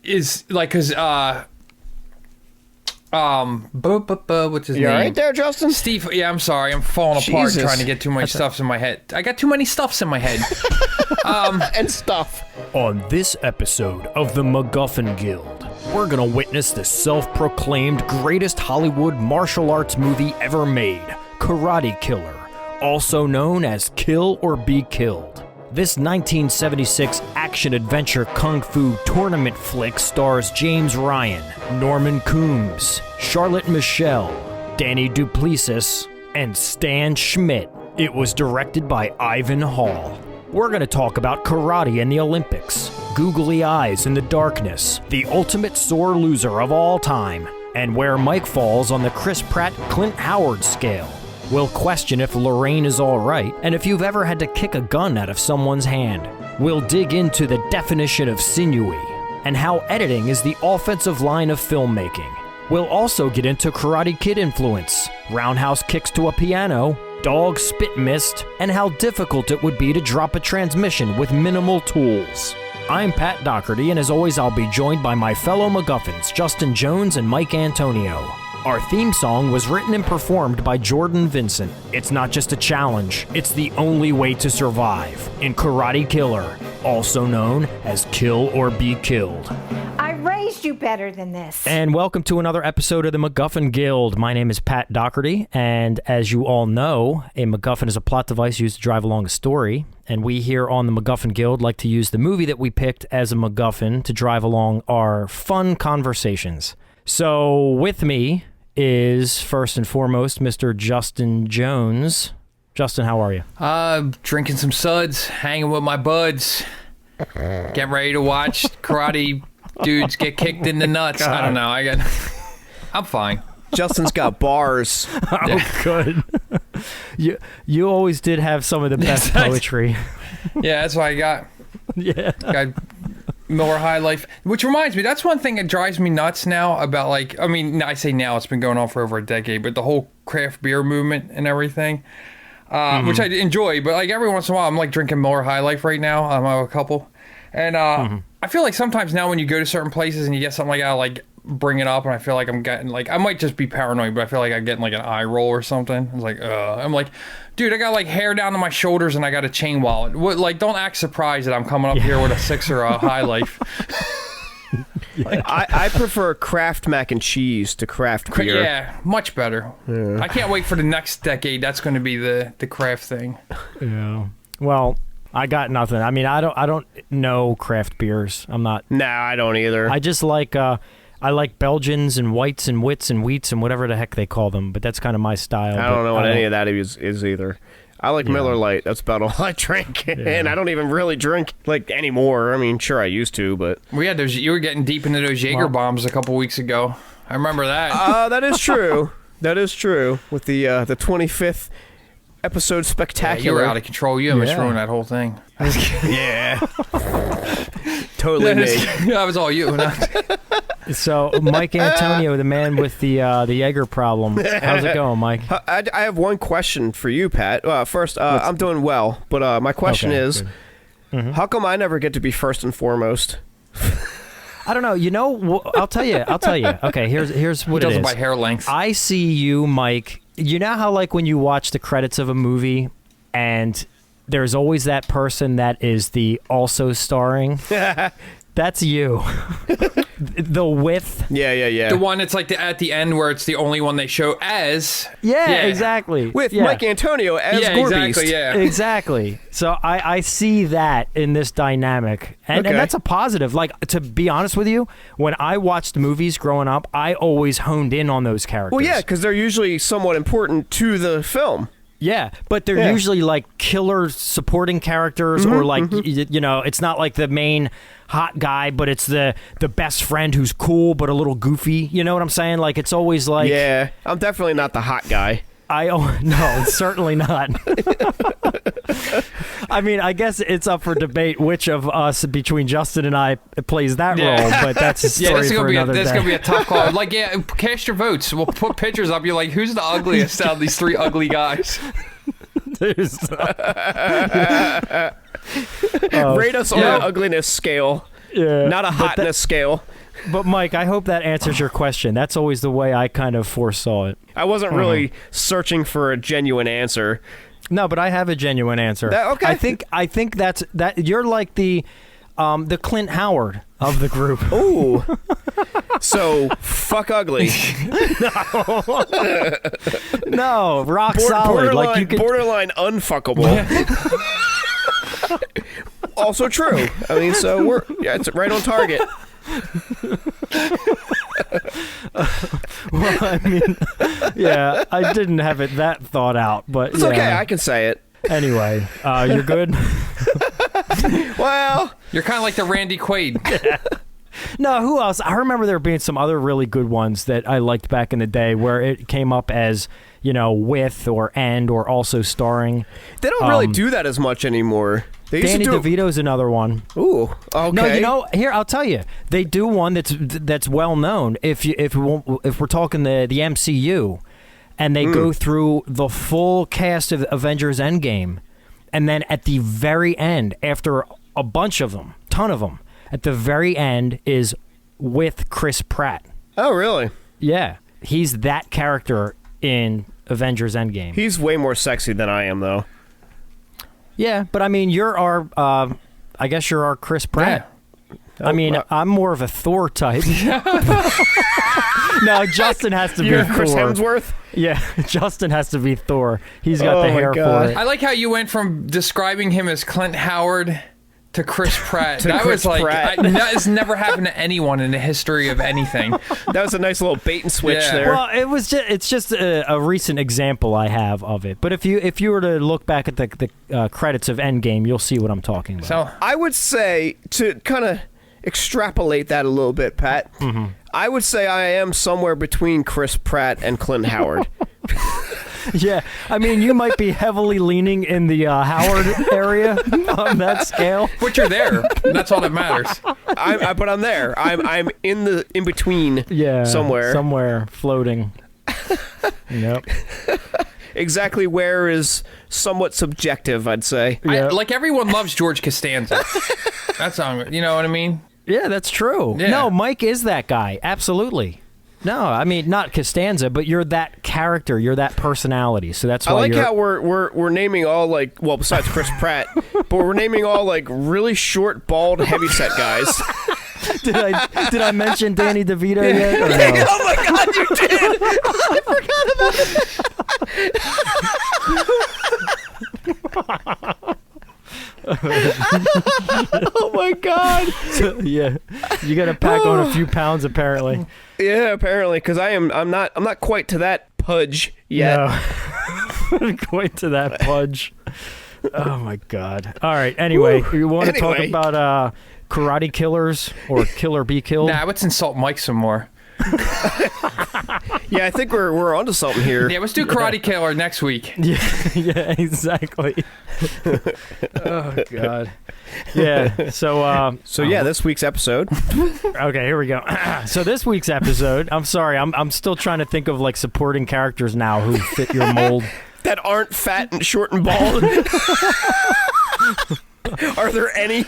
is like, cause what's his name? You all right there, Justin? Steve. Yeah, I'm sorry. I'm falling apart Jesus. trying to get too many stuffs in my head. I got too many stuffs in my head. And stuff. On this episode of the MacGuffin Guild, we're gonna witness the self-proclaimed greatest Hollywood martial arts movie ever made, Karate Killer, also known as Kill or Be Killed. This 1976 action-adventure kung fu tournament flick stars James Ryan, Norman Coombes, Charlotte Michelle, Danie Duplessis, and Stan Schmidt. It was directed by Ivan Hall. We're going to talk about karate in the Olympics, Googly Eyes in the darkness, the ultimate sore loser of all time, and where Mike falls on the Chris Pratt Clint Howard Scale. We'll question if Lorraine is all right, and if you've ever had to kick a gun out of someone's hand. We'll dig into the definition of sinewy, and how editing is the offensive line of filmmaking. We'll also get into Karate Kid influence, roundhouse kicks to a piano, dog spit mist, and how difficult it would be to drop a transmission with minimal tools. I'm Pat Doherty, and as always, I'll be joined by my fellow MacGuffins, Justin Jones and Mike Antonio. Our theme song was written and performed by Jordan Vincent. It's not just a challenge, it's the only way to survive in Karate Killer, also known as Kill or Be Killed. I raised you better than this. And welcome to another episode of the MacGuffin Guild. My name is Pat Doherty, and as you all know, a MacGuffin is a plot device used to drive along a story. And we here on the MacGuffin Guild like to use the movie that we picked as a MacGuffin to drive along our fun conversations. So with me is first and foremost Mr. Justin Jones. Justin, how are you? Drinking some suds, hanging with my buds, getting ready to watch karate dudes get kicked in the nuts. God. I don't know. I'm fine. Justin's got bars. Oh, good. You always did have some of the best poetry. Yeah, that's what I got. Yeah. Got Miller High Life, which reminds me, that's one thing that drives me nuts now about, like, I mean, I say now, it's been going on for over a decade, but the whole craft beer movement and everything, which I enjoy, but like every once in a while, I'm like drinking Miller High Life right now. I have a couple, and I feel like sometimes now when you go to certain places and you get something like that, I'll like bring it up, and I feel like I'm getting like, I might just be paranoid, but I feel like I'm getting like an eye roll or something. It's like, I'm like, dude, I got like hair down to my shoulders and I got a chain wallet. What, like, don't act surprised that I'm coming up here with a 6 or a High Life. I prefer Kraft mac and cheese to craft beer. Yeah, much better. Yeah. I can't wait for the next decade. That's going to be the craft thing. Yeah. Well, I got nothing. I mean, I don't know craft beers. I'm not. Nah, I don't either. I just like I like Belgians and whites and wits and wheats and whatever the heck they call them, but that's kind of my style. I don't know what any of that is either. I like Miller Lite. That's about all I drink. Yeah. And I don't even really drink like anymore. I mean, sure, I used to, but we had those. You were getting deep into those Jaeger bombs a couple weeks ago. I remember that. That is true. That is true. With the 25th episode spectacular. Yeah, you were out of control. You almost ruined that whole thing. Yeah. Totally me. That was all you. So, Mike Antonio, the man with the Jaeger problem. How's it going, Mike? I have one question for you, Pat. First, I'm doing well, but my question is, how come I never get to be first and foremost? I don't know. You know, I'll tell you. Okay, here's what it is. He does it by hair length. I see you, Mike. You know how, like, when you watch the credits of a movie and there's always that person that is the also starring? That's you. The width. Yeah. The one that's like at the end where it's the only one they show as. Yeah. Exactly. With Mike Antonio as Gorbeast. Exactly, yeah. Exactly. So I see that in this dynamic. And that's a positive. Like, to be honest with you, when I watched movies growing up, I always honed in on those characters. Well, yeah, because they're usually somewhat important to the film. Yeah, but they're usually like killer supporting characters, or like, you know, it's not like the main hot guy, but it's the best friend who's cool but a little goofy. You know what I'm saying? Like, it's always like... Yeah, I'm definitely not the hot guy. No, certainly not. I mean, I guess it's up for debate which of us between Justin and I plays that role, but that's a story for another day. That's going to be a tough call. Like, cast your votes. We'll put pictures up. You're like, who's the ugliest out of these three ugly guys? Rate us on an ugliness scale, not a hotness scale. But Mike, I hope that answers your question. That's always the way I kind of foresaw it. I wasn't really searching for a genuine answer. No, but I have a genuine answer. Okay. I think that you're like the Clint Howard of the group. Ooh. So fuck ugly. No, rock solid. Like you could... borderline unfuckable. Also true. I mean, so it's right on target. Well, I mean, yeah, I didn't have it that thought out, but it's okay. I can say it. Anyway, you're good. Well, you're kind of like the Randy Quaid. No, who else? I remember there being some other really good ones that I liked back in the day where it came up as, with or and or also starring. They don't really do that as much anymore. Danny DeVito's another one. Ooh, okay. No, here I'll tell you. They do one that's well known. If we're talking the MCU, and they go through the full cast of Avengers Endgame, and then at the very end, after a bunch of them, ton of them, at the very end is with Chris Pratt. Oh, really? Yeah, he's that character in Avengers Endgame. He's way more sexy than I am, though. Yeah, but I mean, you're our, I guess you're our Chris Pratt. Yeah. I mean, I'm more of a Thor type. No, Justin has to be Thor. Chris Hemsworth? Yeah, Justin has to be Thor. He's got the hair for it. I like how you went from describing him as Clint Howard to Chris Pratt. That was like, that's never happened to anyone in the history of anything. That was a nice little bait and switch there. Well, it's just a recent example I have of it. But if you were to look back at the credits of Endgame, you'll see what I'm talking about. So I would say, to kind of extrapolate that a little bit, Pat, I would say I am somewhere between Chris Pratt and Clint Howard. Yeah, I mean, you might be heavily leaning in the Howard area on that scale, but you're there. That's all that matters. But I'm there. I'm in between. Yeah, somewhere floating. Yep. Exactly where is somewhat subjective, I'd say. Yep. Like everyone loves George Costanza. That's you know what I mean? Yeah, that's true. Yeah. No, Mike is that guy. Absolutely. No, I mean not Costanza, but you're that character, you're that personality. So that's why I like how we're naming all besides Chris Pratt, but we're naming all really short, bald, heavyset guys. Did I mention Danny DeVito yet? Or no? Oh my God, you did! I forgot about it. Oh my God! Yeah, you got to pack on a few pounds apparently. Yeah, apparently, because I'm not quite to that pudge yet. No. Quite to that pudge. Oh my God! All right. Anyway, you want to talk about karate killers or Kill or Be Killed? Nah, let's insult Mike some more. Yeah, I think we're onto something here. Yeah, let's do Karate Killer next week. Yeah, exactly. Oh God. Yeah. So this week's episode. Okay, here we go. So this week's episode. I'm sorry, I'm still trying to think of supporting characters now who fit your mold. That aren't fat and short and bald. Are there any?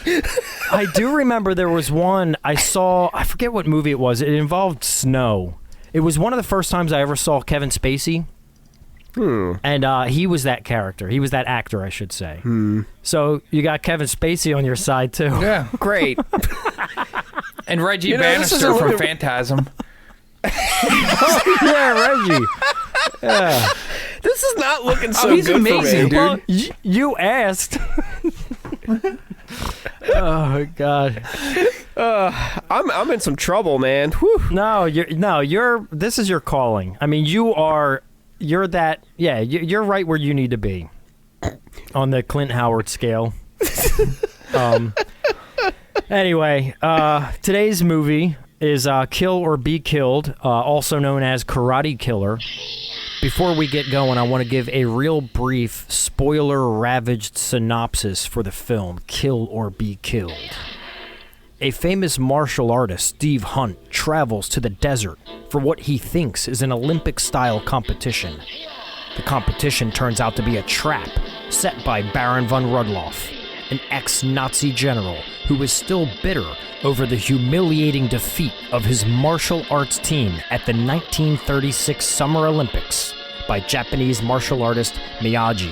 I do remember there was one I saw. I forget what movie it was. It involved snow. It was one of the first times I ever saw Kevin Spacey. And he was that character. He was that actor, I should say. So you got Kevin Spacey on your side, too. Yeah. Great. And Reggie Bannister from Phantasm. Yeah, Reggie. Yeah. This is not looking so he's good amazing, for me. dude. Well, you asked. Oh God. I'm in some trouble, man. Whew. You're this is your calling. I mean, you're that. Yeah, you're right where you need to be on the Clint Howard scale. Anyway, today's movie is Kill or Be Killed, also known as Karate Killer. Before we get going, I want to give a real brief, spoiler-ravaged synopsis for the film Kill or Be Killed. A famous martial artist, Steve Hunt, travels to the desert for what he thinks is an Olympic-style competition. The competition turns out to be a trap set by Baron von Rudloff, an ex-Nazi general who is still bitter over the humiliating defeat of his martial arts team at the 1936 Summer Olympics by Japanese martial artist Miyagi,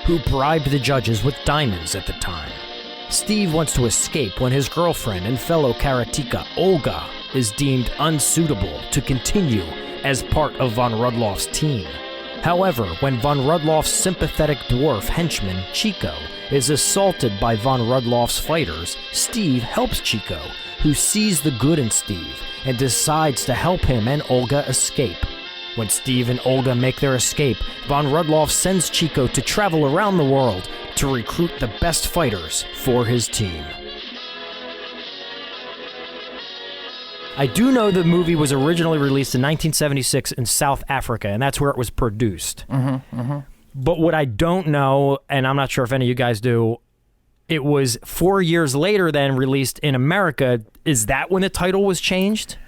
who bribed the judges with diamonds at the time. Steve wants to escape when his girlfriend and fellow karateka, Olga, is deemed unsuitable to continue as part of von Rudloff's team. However, when von Rudloff's sympathetic dwarf henchman, Chico, is assaulted by von Rudloff's fighters, Steve helps Chico, who sees the good in Steve and decides to help him and Olga escape. When Steve and Olga make their escape, von Rudloff sends Chico to travel around the world to recruit the best fighters for his team. I do know the movie was originally released in 1976 in South Africa, and that's where it was produced. But what I don't know, and I'm not sure if any of you guys do, it was 4 years later then released in America. Is that when the title was changed?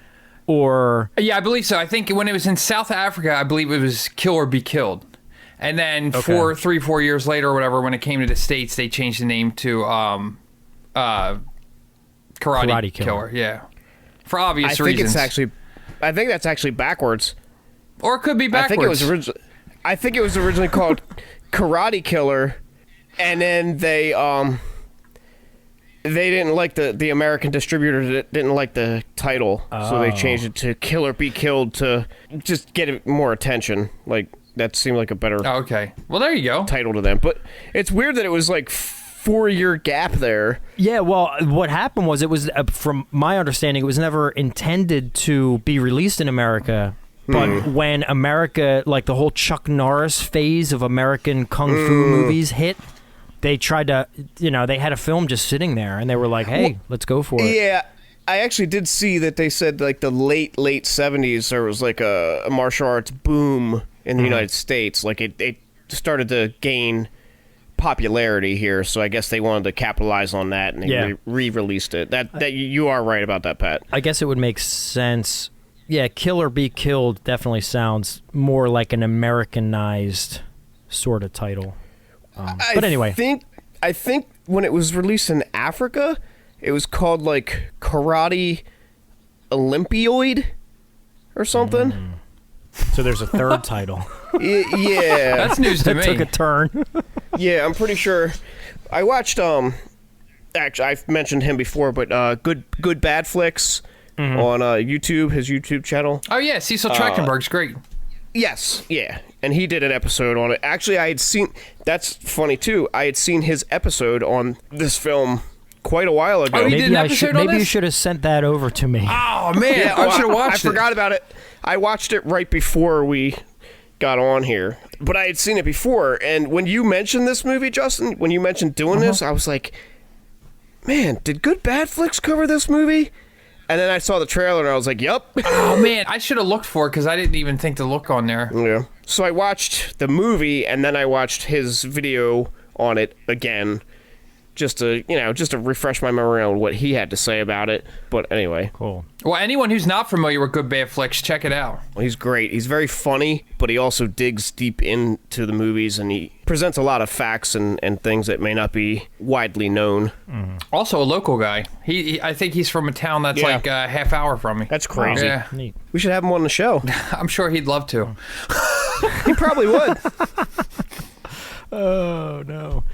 Or... Yeah, I believe so. I think when it was in South Africa, I believe it was Kill or Be Killed. And then 4 years later or whatever, when it came to the States, they changed the name to Karate Killer. Yeah. For obvious reasons. I think that's actually backwards. Or it could be backwards. I think it was originally called Karate Killer, and then they didn't like the American distributor didn't like the title, so they changed it to Kill or Be Killed to just get it more attention. Like that seemed like a better Well, there you go. title to them. But it's weird that it was like 4-year gap there. Yeah, well, what happened was it was, from my understanding, it was never intended to be released in America. But when America, like the whole Chuck Norris phase of American kung fu movies hit, they tried to, they had a film just sitting there, and they were like, hey, let's go for it. Yeah, I actually did see that they said like the late 70s, there was like a martial arts boom in the United States. Like it started to gain popularity here, so I guess they wanted to capitalize on that, and they re-released it. That you are right about that, Pat. I guess it would make sense. Yeah, Kill or Be Killed definitely sounds more like an Americanized sort of title. But anyway, I think when it was released in Africa, it was called like Karate Olympioid or something. So there's a third title. Yeah, that's news to me. Took a turn. Yeah, I'm pretty sure. I watched actually I've mentioned him before, but Good Bad Flicks on YouTube, his YouTube channel. Oh yeah, Cecil Trachtenberg's great. Yes, yeah, and he did an episode on it. Actually, I had seen. That's funny too. I had seen his episode on this film quite a while ago. Oh, he did an episode on this? Maybe you should have sent that over to me. Oh man, yeah, I should have watched it. I forgot about it. I watched it right before we got on here, but I had seen it before. And when you mentioned this movie, Justin, when you mentioned doing this, I was like, man, did Good Bad Flicks cover this movie? And then I saw the trailer and I was like, yep. Oh man, I should have looked for it because I didn't even think to look on there. Yeah. So I watched the movie and then I watched his video on it again, just to refresh my memory on what he had to say about it. But anyway. Cool. Well, anyone who's not familiar with Good Bad Flicks, check it out. Well, he's great. He's very funny, but he also digs deep into the movies, and he presents a lot of facts and things that may not be widely known. Also a local guy. I think he's from a town that's like a half hour from me. That's crazy. Yeah. Neat. We should have him on the show. I'm sure he'd love to. He probably would. Oh, no.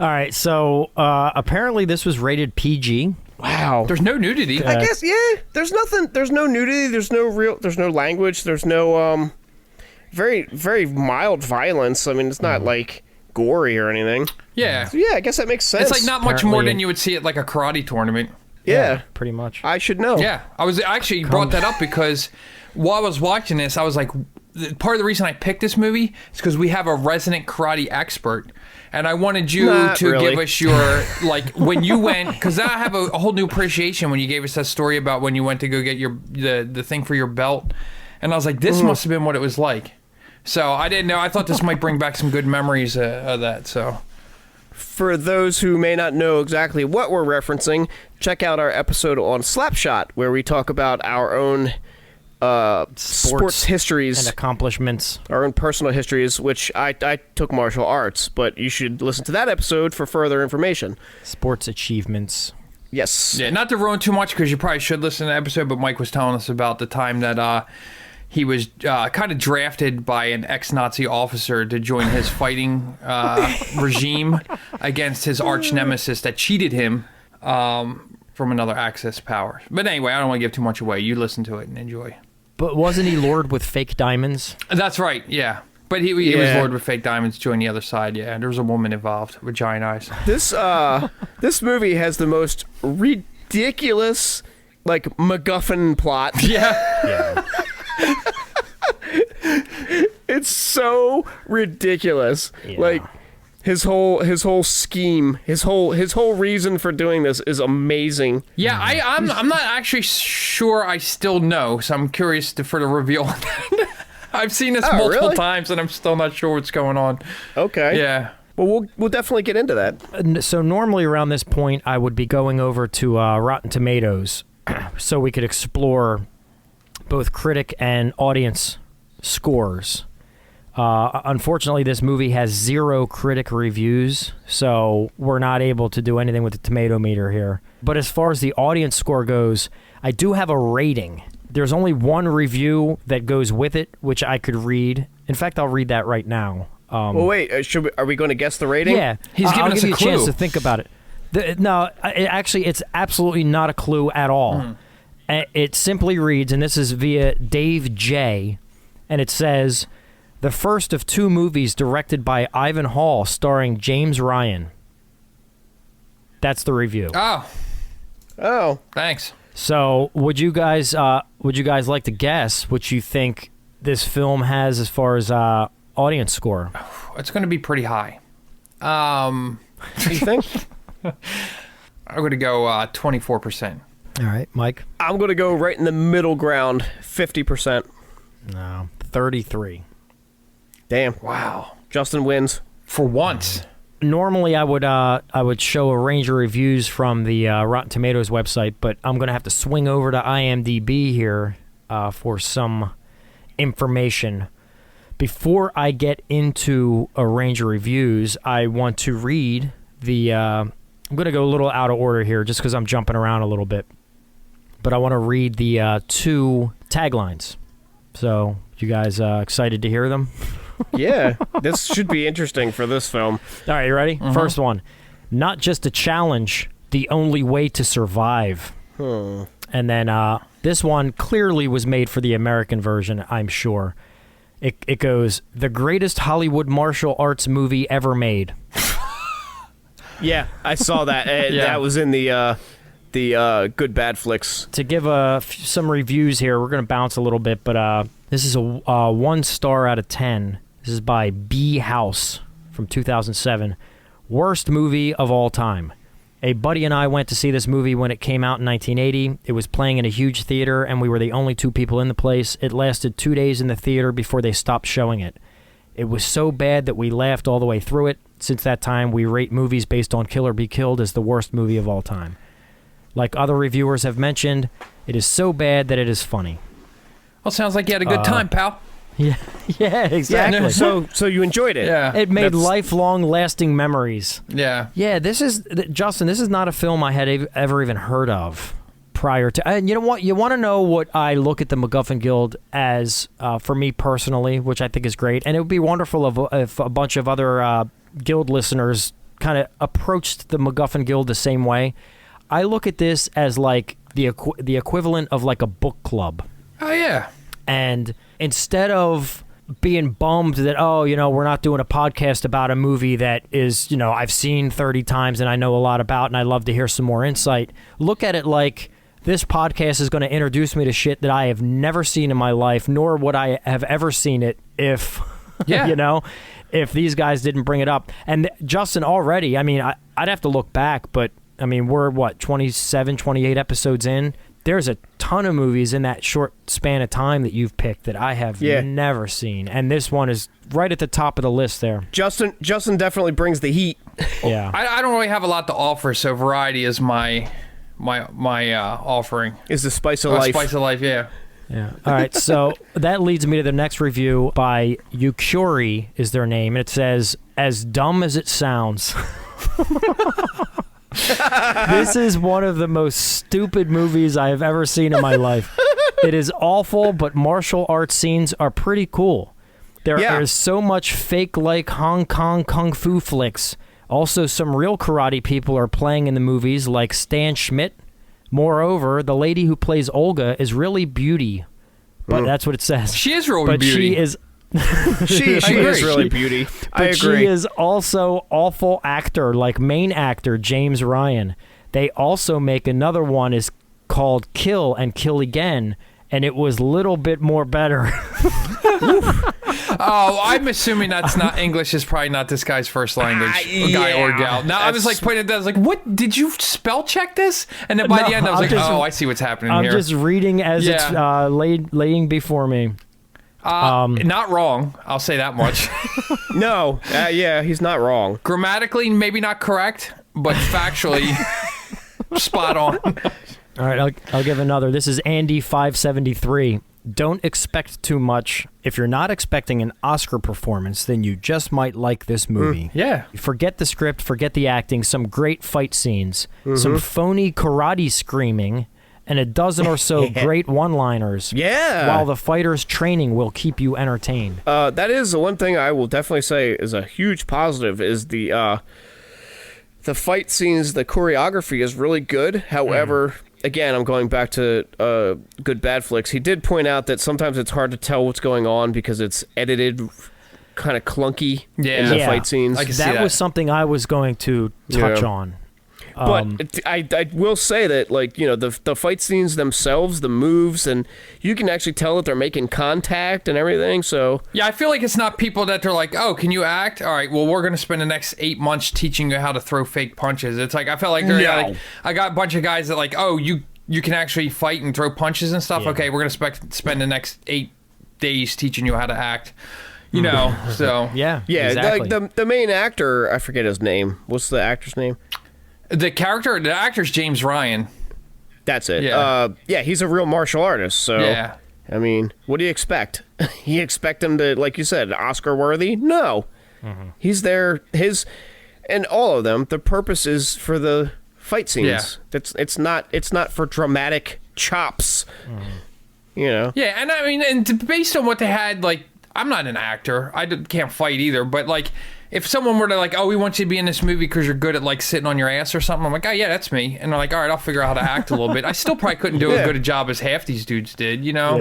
All right, so apparently this was rated PG. Wow. There's no nudity. I guess, yeah. There's nothing. There's no nudity. There's no language. There's no very, very mild violence. I mean, it's not like gory or anything. Yeah. So, yeah, I guess that makes sense. It's like not much more than you would see at like a karate tournament. Yeah. Pretty much. I should know. Yeah. I actually brought that up because while I was watching this, I was like, part of the reason I picked this movie is because we have a resident karate expert. And I wanted you give us your, like, when you went, because I have a whole new appreciation when you gave us that story about when you went to go get the thing for your belt. And I was like, this must have been what it was like. So I didn't know. I thought this might bring back some good memories of that. So for those who may not know exactly what we're referencing, check out our episode on Slapshot, where we talk about our own sports histories and accomplishments. Our own personal histories, which I took martial arts, but you should listen to that episode for further information. Sports achievements. Yes. Yeah, not to ruin too much because you probably should listen to the episode, but Mike was telling us about the time that he was kind of drafted by an ex-Nazi officer to join his fighting regime against his arch nemesis that cheated him from another Axis power. But anyway, I don't want to give too much away. You listen to it and enjoy. But wasn't he lured with fake diamonds? That's right, yeah. But he was lured with fake diamonds to join the other side, yeah. There was a woman involved with giant eyes. This movie has the most ridiculous, like, MacGuffin plot. Yeah. It's so ridiculous. Yeah. Like, his whole scheme, his whole reason for doing this is amazing. Yeah, I'm not actually sure I still know, so I'm curious for the reveal. I've seen this multiple times, and I'm still not sure what's going on. Okay. Yeah. Well, we'll definitely get into that. So normally around this point, I would be going over to Rotten Tomatoes so we could explore both critic and audience scores. Unfortunately, this movie has 0 critic reviews, so we're not able to do anything with the tomato meter here. But as far as the audience score goes, I do have a rating. There's only one review that goes with it, which I could read. In fact, I'll read that right now. Well, wait. Are we going to guess the rating? Yeah, He's giving I'll us give you a a chance clue. to think about it. It's absolutely not a clue at all. It simply reads, and this is via Dave J., and it says, the first of 2 movies directed by Ivan Hall starring James Ryan. That's the review. Oh. Thanks. So, would you guys like to guess what you think this film has as far as audience score? It's going to be pretty high. What do you think? I'm going to go 24%. All right, Mike. I'm going to go right in the middle ground, 50%. No, 33. Damn. Wow. Justin wins. For once. Normally, I would show a range of reviews from the Rotten Tomatoes website, but I'm going to have to swing over to IMDb here for some information. Before I get into a range of reviews, I want to read the... I'm going to go a little out of order here just because I'm jumping around a little bit. But I want to read the 2 taglines. So, you guys excited to hear them? Yeah, this should be interesting for this film. All right, you ready? First one. Not just a challenge, the only way to survive. And then this one clearly was made for the American version, I'm sure. It goes, the greatest Hollywood martial arts movie ever made. Yeah, I saw that. That was in the Good Bad Flicks. To give some reviews here, we're going to bounce a little bit, but this is a 1 star out of 10. This is by B House from 2007. Worst movie of all time. A buddy and I went to see this movie when it came out in 1980. It was playing in a huge theater, and we were the only 2 people in the place. It lasted 2 days in the theater before they stopped showing it. It was so bad that we laughed all the way through it. Since that time, we rate movies based on Kill or Be Killed as the worst movie of all time. Like other reviewers have mentioned, it is so bad that it is funny. Well, sounds like you had a good time, pal. Yeah, exactly. Yeah, so you enjoyed it. Yeah. It made lifelong lasting memories. Yeah. Yeah, Justin, this is not a film I had ever even heard of prior to. And you know what? You want to know what I look at the MacGuffin Guild as for me personally, which I think is great. And it would be wonderful if a bunch of other Guild listeners kind of approached the MacGuffin Guild the same way. I look at this as like the equivalent of like a book club. Oh, yeah. And instead of being bummed that, we're not doing a podcast about a movie that is, I've seen 30 times and I know a lot about and I'd love to hear some more insight, look at it like this podcast is going to introduce me to shit that I have never seen in my life, nor would I have ever seen it if, if these guys didn't bring it up. And Justin, already, I'd have to look back, but we're 27, 28 episodes in. There's a ton of movies in that short span of time that you've picked that I have never seen, and this one is right at the top of the list there. Justin definitely brings the heat. Yeah, I don't really have a lot to offer, so variety is my offering. Is the spice of life. Spice of life, yeah. Yeah. All right. So that leads me to the next review by Yukuri is their name. And it says, as dumb as it sounds. This is one of the most stupid movies I have ever seen in my life. It is awful, but martial arts scenes are pretty cool. There is so much fake-like Hong Kong kung fu flicks. Also, some real karate people are playing in the movies, like Stan Schmidt. Moreover, the lady who plays Olga is really beauty. But that's what it says. She is really but beauty. She is... she is really beauty. I agree. She is also awful actor, like main actor James Ryan. They also make another one is called Kill and Kill Again, and it was a little bit more better. Oh, I'm assuming that's not English. Is probably not this guy's first language, guy or gal. Now I was like pointing at that. I was like, "What? Did you spell check this?" And then by the end, I was like, "Oh, I see what's happening I'm here." I'm just reading as it's laying before me. Not wrong. I'll say that much. No, he's not wrong. Grammatically, maybe not correct, but factually, spot on. All right, I'll give another. This is Andy 573. Don't expect too much. If you're not expecting an Oscar performance, then you just might like this movie. Yeah. Forget the script, forget the acting, some great fight scenes, some phony karate screaming, and a dozen or so great one-liners. Yeah. While the fighter's training will keep you entertained. That is the one thing I will definitely say is a huge positive is the fight scenes, the choreography is really good. However, again, I'm going back to Good Bad Flicks. He did point out that sometimes it's hard to tell what's going on because it's edited kind of clunky in the fight scenes. I can see That was something I was going to touch on. But I will say that, like, you know, the fight scenes themselves, the moves, and you can actually tell that they're making contact and everything, so... Yeah, I feel like it's not people that they're like, oh, can you act? All right, well, we're going to spend the next 8 months teaching you how to throw fake punches. It's like, I felt like they're like, I got a bunch of guys that like, oh, you can actually fight and throw punches and stuff? Yeah. Okay, we're going to spend the next 8 days teaching you how to act. You know, so... Yeah, exactly. Like the main actor, I forget his name. What's the actor's name? The actor's James Ryan. That's it. Yeah. He's a real martial artist, so... Yeah. I mean, what do you expect? You expect him to, like you said, Oscar-worthy? No. He's there, and all of them, the purpose is for the fight scenes. Yeah. It's not for dramatic chops, you know? Yeah, and I mean, and based on what they had, like, I'm not an actor. I can't fight either, but, like... If someone were to like, oh, we want you to be in this movie because you're good at like sitting on your ass or something, I'm like, oh yeah, that's me. And they're like, all right, I'll figure out how to act a little bit. I still probably couldn't do as good a job as half these dudes did, you know?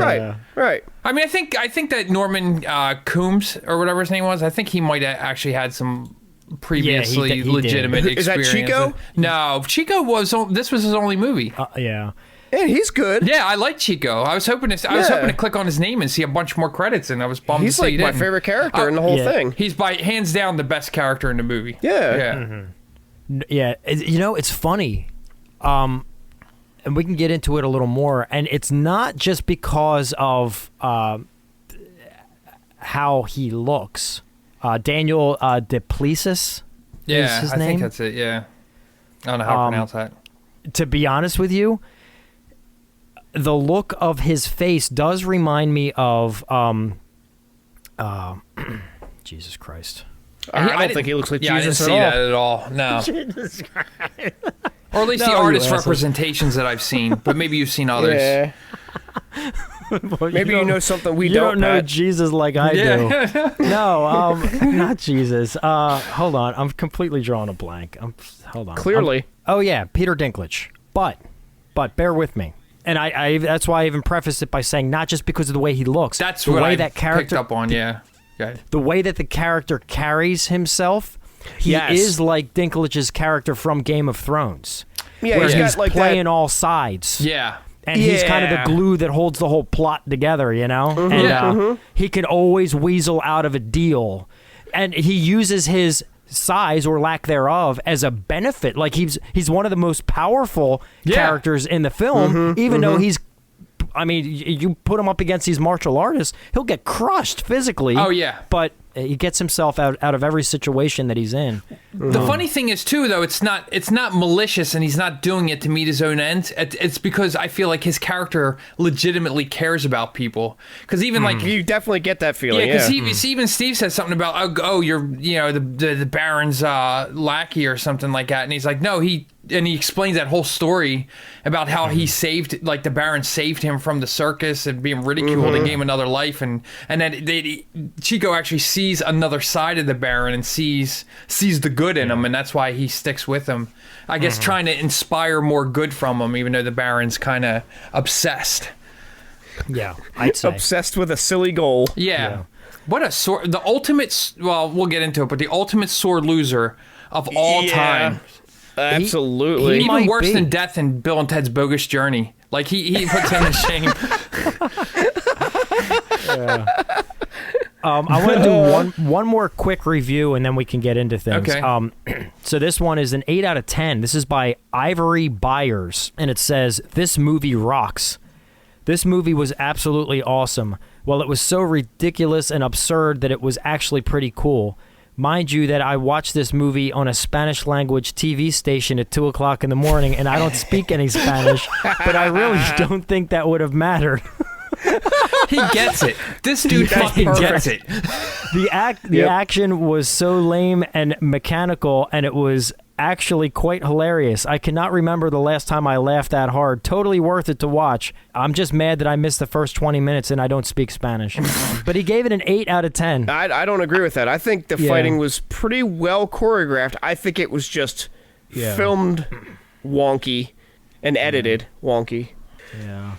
Right. I mean, I think that Norman Coombes or whatever his name was, I think he might have actually had some previously he legitimate did. experience. Is that Chico? No, Chico this was his only movie. Yeah. Yeah, he's good. Yeah, I like Chico. I was hoping to click on his name and see a bunch more credits, and I was bummed to see he didn't. He's like my favorite character in the whole thing. He's by hands down the best character in the movie. Yeah. Yeah, you know, it's funny. And we can get into it a little more, and it's not just because of how he looks. Daniel Plessis is his name. I think that's it, yeah. I don't know how to pronounce that. To be honest with you, the look of his face does remind me of Jesus Christ. I don't think he looks like Jesus at all. I didn't see that at all. No. Jesus Christ. Or at least the artist representations that I've seen, but maybe you've seen others. Yeah. Maybe you know something we don't. You don't know Pat. Jesus like I do. No, not Jesus. Hold on, I'm completely drawing a blank. Hold on. Clearly. Oh yeah, Peter Dinklage. But bear with me. And I that's why I even prefaced it by saying not just because of the way he looks. That's the what way I that character picked up on, yeah. The way that the character carries himself, he is like Dinklage's character from Game of Thrones. Yeah, where he's like playing all sides. Yeah. And he's kind of the glue that holds the whole plot together, you know? And he can always weasel out of a deal. And he uses his size or lack thereof as a benefit. Like he's one of the most powerful characters in the film, even though he's I mean, you put him up against these martial artists, he'll get crushed physically. Oh, yeah. But he gets himself out of every situation that he's in. The funny thing is, too, though, it's not malicious, and he's not doing it to meet his own ends. It's because I feel like his character legitimately cares about people. Because even like You definitely get that feeling. yeah, because even Steve says something about you're the Baron's lackey or something like that, and he's like, no, he explains that whole story about how he saved, like the Baron saved him from the circus and being ridiculed and gave him another life, and then Chico actually sees another side of the Baron and sees the good in him, and that's why he sticks with him. I guess trying to inspire more good from him, even though the Baron's kind of obsessed. Yeah, I'd say. Obsessed with a silly goal. Yeah. What a the ultimate. Well, we'll get into it, but the ultimate sore loser of all time. Absolutely. Even worse than death in Bill and Ted's Bogus Journey. Like he puts him to shame. I want to do one more quick review, and then we can get into things. Okay. So this one is an 8 out of 10. This is by Ivory Byers, and it says, "This movie rocks. This movie was absolutely awesome. Well, it was so ridiculous and absurd that it was actually pretty cool. Mind you that I watched this movie on a Spanish language TV station at 2 o'clock in the morning, and I don't speak any Spanish, but I really don't think that would have mattered." He gets it. This dude fucking gets it. The action was so lame and mechanical, and it was actually quite hilarious. I cannot remember the last time I laughed that hard. Totally worth it to watch. I'm just mad that I missed the first 20 minutes and I don't speak Spanish. But he gave it an 8 out of 10. I don't agree with that. I think the fighting was pretty well choreographed. I think it was just filmed wonky and edited wonky. Yeah.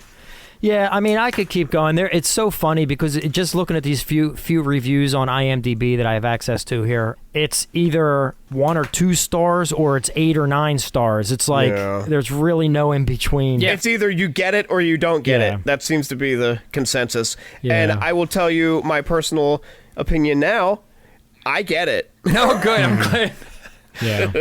Yeah, I mean, I could keep going there. It's so funny because just looking at these few reviews on IMDb that I have access to here, it's either 1 or 2 stars or it's 8 or 9 stars. It's like there's really no in between. Yeah. It's either you get it or you don't get it. That seems to be the consensus. Yeah. And I will tell you my personal opinion now. I get it. No, good. I'm glad. Yeah.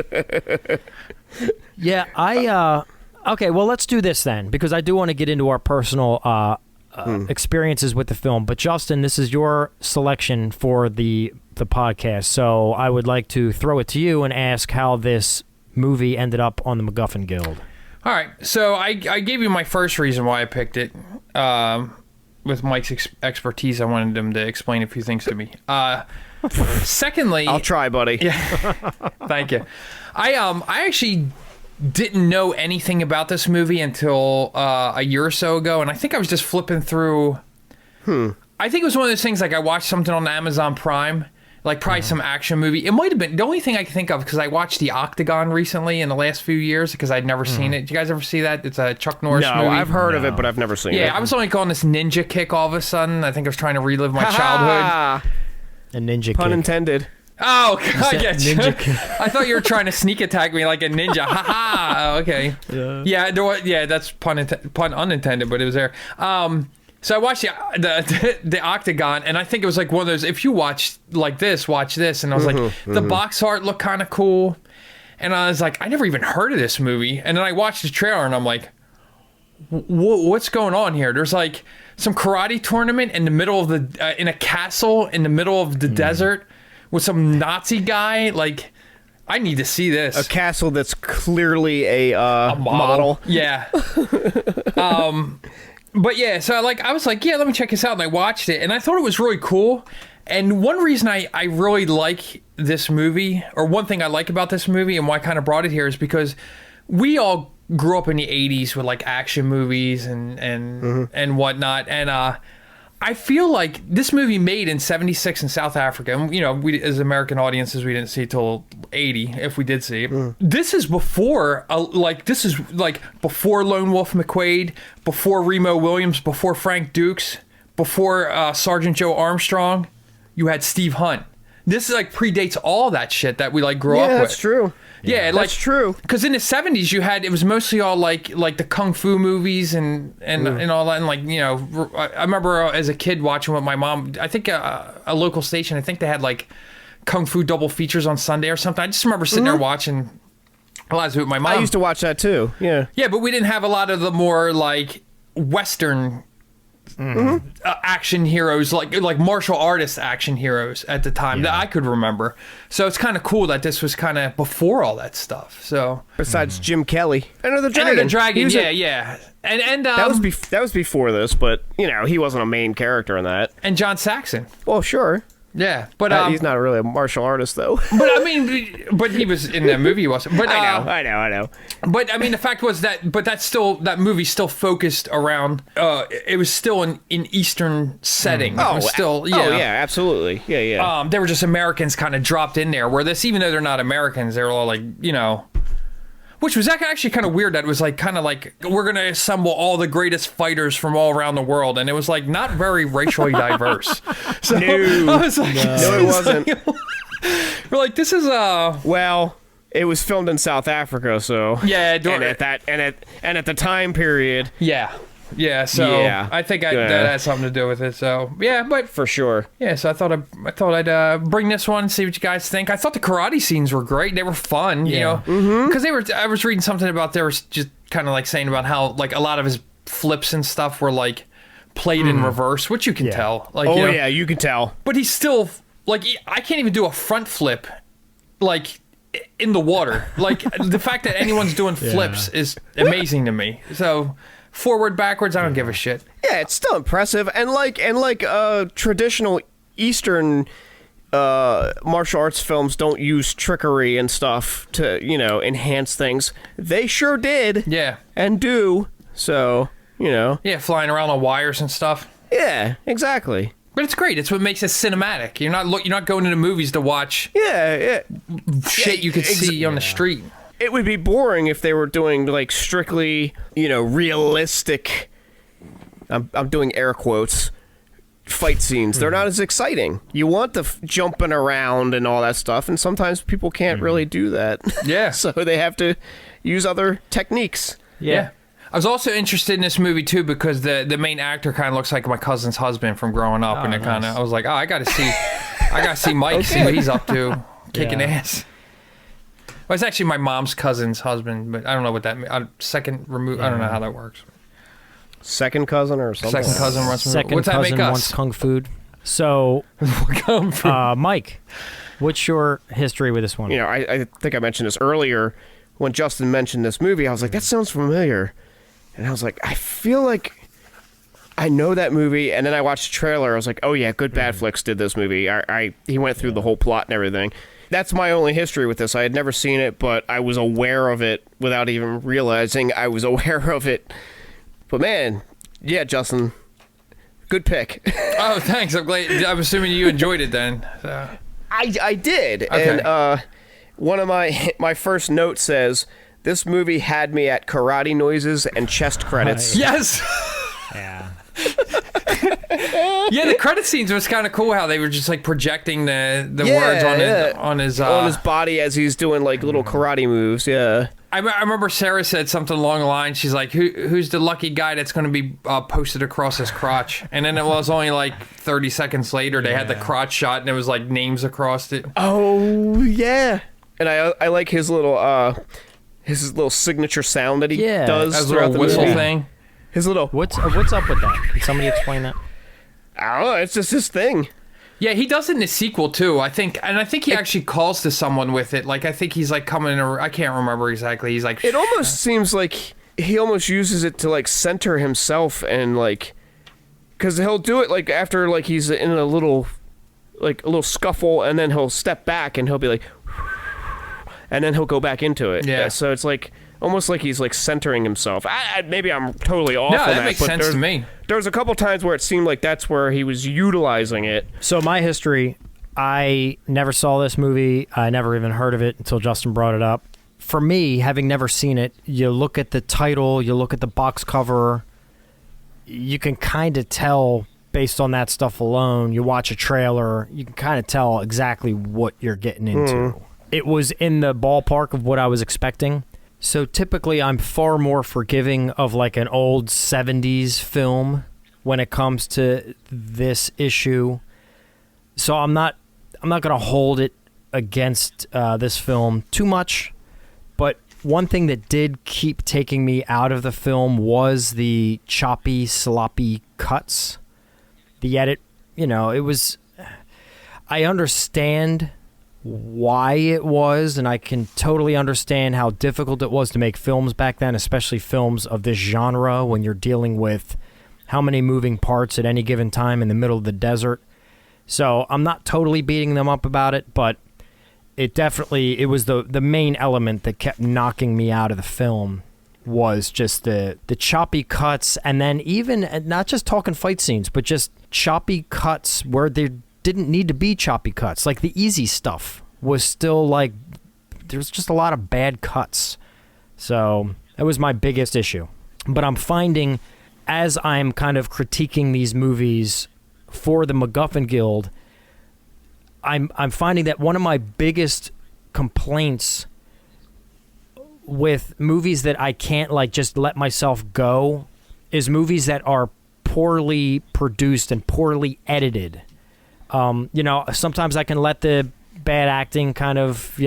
Yeah, okay, well, let's do this then, because I do want to get into our personal experiences with the film. But Justin, this is your selection for the podcast, so I would like to throw it to you and ask how this movie ended up on the MacGuffin Guild. All right, so I gave you my first reason why I picked it. With Mike's expertise, I wanted him to explain a few things to me. Secondly, I'll try, buddy. Yeah, thank you. I actually didn't know anything about this movie until a year or so ago, and I think I was just flipping through. I think it was one of those things like I watched something on Amazon Prime, like probably some action movie. It might have been the only thing I can think of because I watched The Octagon recently in the last few years because I'd never seen it. Did you guys ever see that? It's a Chuck Norris movie. No, I've heard of it, but I've never seen it. Yeah, I was only on this ninja kick all of a sudden. I think I was trying to relive my childhood. A ninja Pun kick. intended. Oh, I get you. Ninja I thought you were trying to sneak attack me like a ninja. Ha ha. Okay. Yeah, that's pun unintended, but it was there. So I watched the Octagon, and I think it was like one of those. If you watch like this, watch this, and I was like, the box art looked kind of cool, and I was like, I never even heard of this movie, and then I watched the trailer, and I'm like, what's going on here? There's like some karate tournament in the middle of the in a castle in the middle of the desert. With some Nazi guy, like, I need to see this. A castle that's clearly a model. Yeah. But yeah, so I was like, yeah, let me check this out, and I watched it, and I thought it was really cool. And one reason I really like this movie, or one thing I like about this movie, and why I kind of brought it here, is because we all grew up in the '80s with like action movies and whatnot, and I feel like this movie made in '76 in South Africa, and you know, we as American audiences, we didn't see it till '80, if we did see it. This is before, before Lone Wolf McQuade, before Remo Williams, before Frank Dukes, before Sergeant Joe Armstrong. You had Steve Hunt. This is like predates all that shit that we like grew up with. Yeah, that's true. Yeah, that's true. Because in the '70s, it was mostly all like the kung fu movies and all that, and like, you know, I remember as a kid watching with my mom. I think a local station. I think they had like kung fu double features on Sunday or something. I just remember sitting there watching a lot of it with my mom. I used to watch that too. Yeah. Yeah, but we didn't have a lot of the more like Western action heroes, like martial artist action heroes at the time that I could remember. So it's kind of cool that this was kind of before all that stuff. So besides Jim Kelly, Enter the Dragon. Enter the Dragon, yeah. And that was before this, but he wasn't a main character in that. And John Saxon. Well, sure. Yeah, but he's not really a martial artist, though. But I mean, but he was in that movie. He wasn't. But I know. But I mean, the fact was that movie still focused around. It was still in Eastern setting. It was still, absolutely, yeah. They were just Americans kind of dropped in there. Where this, even though they're not Americans, they're all like, which was actually kind of weird. That it was like kind of like, we're gonna assemble all the greatest fighters from all around the world, and it was like not very racially diverse. So No, I was like, it wasn't. We're like, this is Well, it was filmed in South Africa, so yeah, and at the time period, yeah. So I think that has something to do with it. So yeah, but for sure. Yeah, so I thought I'd bring this one, see what you guys think. I thought the karate scenes were great. They were fun, because I was reading something about, they were just kind of like saying about how like a lot of his flips and stuff were like played in reverse, which you can tell. Like, you can tell. But he's still like, I can't even do a front flip, like in the water. Like the fact that anyone's doing flips is amazing to me. So. Forward, backwards, I don't give a shit. Yeah, it's still impressive, and like traditional Eastern martial arts films don't use trickery and stuff to enhance things. They sure did. Yeah, and do. So Yeah, flying around on wires and stuff. Yeah, exactly. But it's great. It's what makes it cinematic. You're not going to the movies to watch. Shit you could see on the street. It would be boring if they were doing like strictly, realistic. I'm doing air quotes. Fight scenes. They're not as exciting. You want the jumping around and all that stuff, and sometimes people can't really do that. Yeah. So they have to use other techniques. Yeah. I was also interested in this movie too because the main actor kind of looks like my cousin's husband from growing up, and I was like, I got to see Mike, see what he's up to, kicking ass. Well, it's actually my mom's cousin's husband, but I don't know what that means. Second remove. I don't know how that works. Second cousin or something. Second cousin wants. Second What's that cousin make us? wants kung fu. So, Mike, what's your history with this one? I think I mentioned this earlier when Justin mentioned this movie. I was like, that sounds familiar, and I was like, I feel like I know that movie. And then I watched the trailer. I was like, oh yeah, Good Bad Flicks did this movie. He went through the whole plot and everything. That's my only history with this. I had never seen it, but I was aware of it without even realizing I was aware of it. But man, yeah, Justin, good pick. Oh, thanks. I'm glad. I'm assuming you enjoyed it then. So. I did. Okay. And one of my first notes says, this movie had me at karate noises and chest credits. Yes! Yeah. Yeah, the credit scenes was kind of cool how they were just like projecting the words on his body as he's doing like little karate moves. Yeah, I remember Sarah said something along the line. She's like, "Who's the lucky guy that's going to be posted across his crotch?" And then it was only like 30 seconds later they had the crotch shot and it was like names across it. Oh yeah, and I like his little signature sound that he does as a throughout little the whistle movie. thing. His little what's up with that? Can somebody explain that? I don't know. It's just his thing. Yeah, he does it in the sequel too. I think he actually calls to someone with it. Like I think he's like coming. I can't remember exactly. He's like. It almost seems like he almost uses it to like center himself and like, because he'll do it like after like he's in a little scuffle and then he'll step back and he'll be like, and then he'll go back into it. Yeah. So it's like. Almost like he's like centering himself. Maybe I'm totally off on that. No, that makes sense to me. There was a couple times where it seemed like that's where he was utilizing it. So my history, I never saw this movie. I never even heard of it until Justin brought it up. For me, having never seen it, you look at the title, you look at the box cover, you can kind of tell based on that stuff alone. You watch a trailer, you can kind of tell exactly what you're getting into. It was in the ballpark of what I was expecting. So typically I'm far more forgiving of like an old 70s film when it comes to this issue. So I'm not going to hold it against this film too much, but one thing that did keep taking me out of the film was the choppy, sloppy cuts. The edit, it was... I understand why it was, and I can totally understand how difficult it was to make films back then, especially films of this genre, when you're dealing with how many moving parts at any given time in the middle of the desert. So I'm not totally beating them up about it, but it was the main element that kept knocking me out of the film was just the choppy cuts, and then even not just talking fight scenes, but just choppy cuts where there didn't need to be choppy cuts. Like the easy stuff was still like, there's just a lot of bad cuts. So that was my biggest issue. But I'm finding, as I'm kind of critiquing these movies for the MacGuffin Guild, I'm finding that one of my biggest complaints with movies that I can't like just let myself go is movies that are poorly produced and poorly edited. Sometimes I can let the bad acting kind of,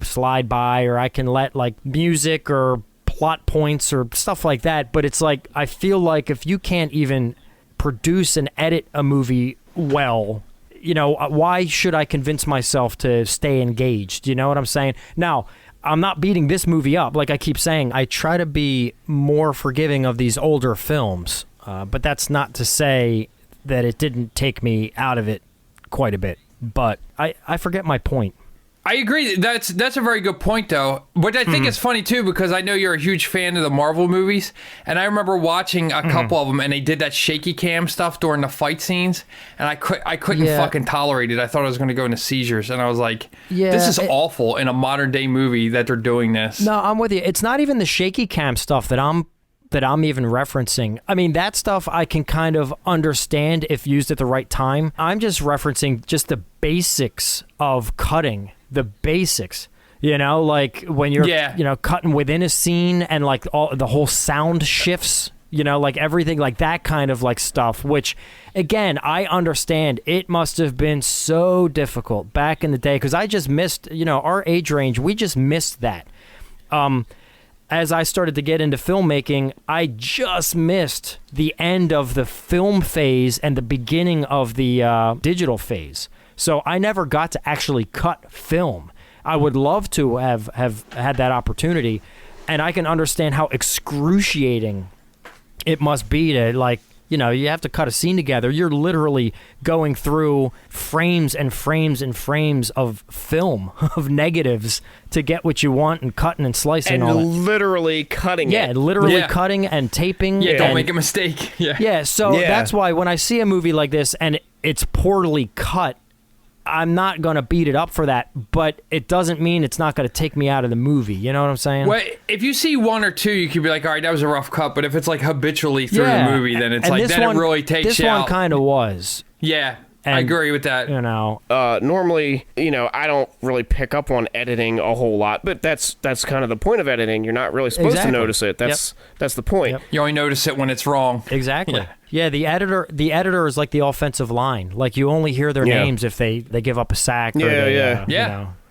slide by, or I can let like music or plot points or stuff like that. But it's like, I feel like if you can't even produce and edit a movie well, why should I convince myself to stay engaged? You know what I'm saying? Now, I'm not beating this movie up. Like I keep saying, I try to be more forgiving of these older films, but that's not to say that it didn't take me out of it quite a bit. But I forget my point. I agree. That's a very good point, though. But I think it's funny, too, because I know you're a huge fan of the Marvel movies. And I remember watching a couple of them, and they did that shaky cam stuff during the fight scenes. And I couldn't fucking tolerate it. I thought I was going to go into seizures. And I was like, this is awful in a modern-day movie that they're doing this. No, I'm with you. It's not even the shaky cam stuff that I'm even referencing. I mean, that stuff I can kind of understand if used at the right time. I'm just referencing just the basics of cutting. The basics, like when you're, cutting within a scene and like all the whole sound shifts, like everything like that kind of like stuff, which again, I understand it must have been so difficult back in the day. Cause I just missed, our age range, we just missed that. As I started to get into filmmaking, I just missed the end of the film phase and the beginning of the digital phase. So I never got to actually cut film. I would love to have had that opportunity, and I can understand how excruciating it must be to, like, you have to cut a scene together. You're literally going through frames and frames and frames of film, of negatives, to get what you want and cutting and slicing and all that. Literally cutting it. Yeah, literally cutting and taping. Yeah, don't make a mistake. Yeah, so that's why when I see a movie like this and it's poorly cut, I'm not going to beat it up for that, but it doesn't mean it's not going to take me out of the movie. You know what I'm saying? Well, if you see one or two, you could be like, all right, that was a rough cut. But if it's like habitually through the movie, then it's like, then it really takes you out. This one kind of was. Yeah, I agree with that. Normally, I don't really pick up on editing a whole lot, but that's kind of the point of editing. You're not really supposed to notice it. That's the point. Yep. You only notice it when it's wrong. Exactly. Yeah, the editor is like the offensive line. Like you only hear their names if they give up a sack or they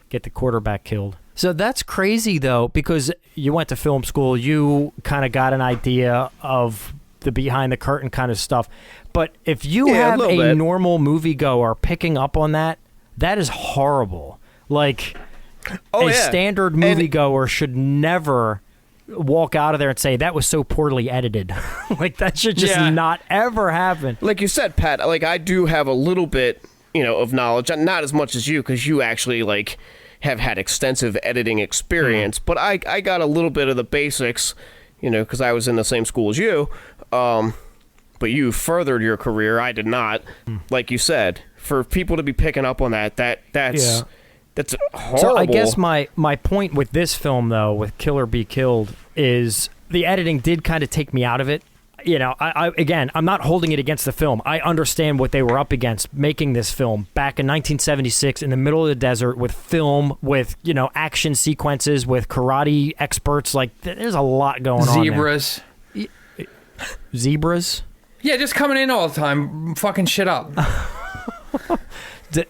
get the quarterback killed. So that's crazy though, because you went to film school, you kind of got an idea of the behind the curtain kind of stuff. But if you have a normal moviegoer picking up on that, that is horrible. Like a standard moviegoer should never walk out of there and say that was so poorly edited. Like that should just not ever happen. Like you said, Pat, like I do have a little bit, of knowledge, not as much as you, because you actually like have had extensive editing experience, but I got a little bit of the basics, because I was in the same school as you. But you furthered your career. I did not. Like you said, for people to be picking up on that's horrible. So I guess my point with this film, though, with Kill or Be Killed, is the editing did kind of take me out of it. I'm not holding it against the film. I understand what they were up against making this film back in 1976 in the middle of the desert with film, with, action sequences, with karate experts. Like, there's a lot going on there. Zebras? Yeah, just coming in all the time, fucking shit up.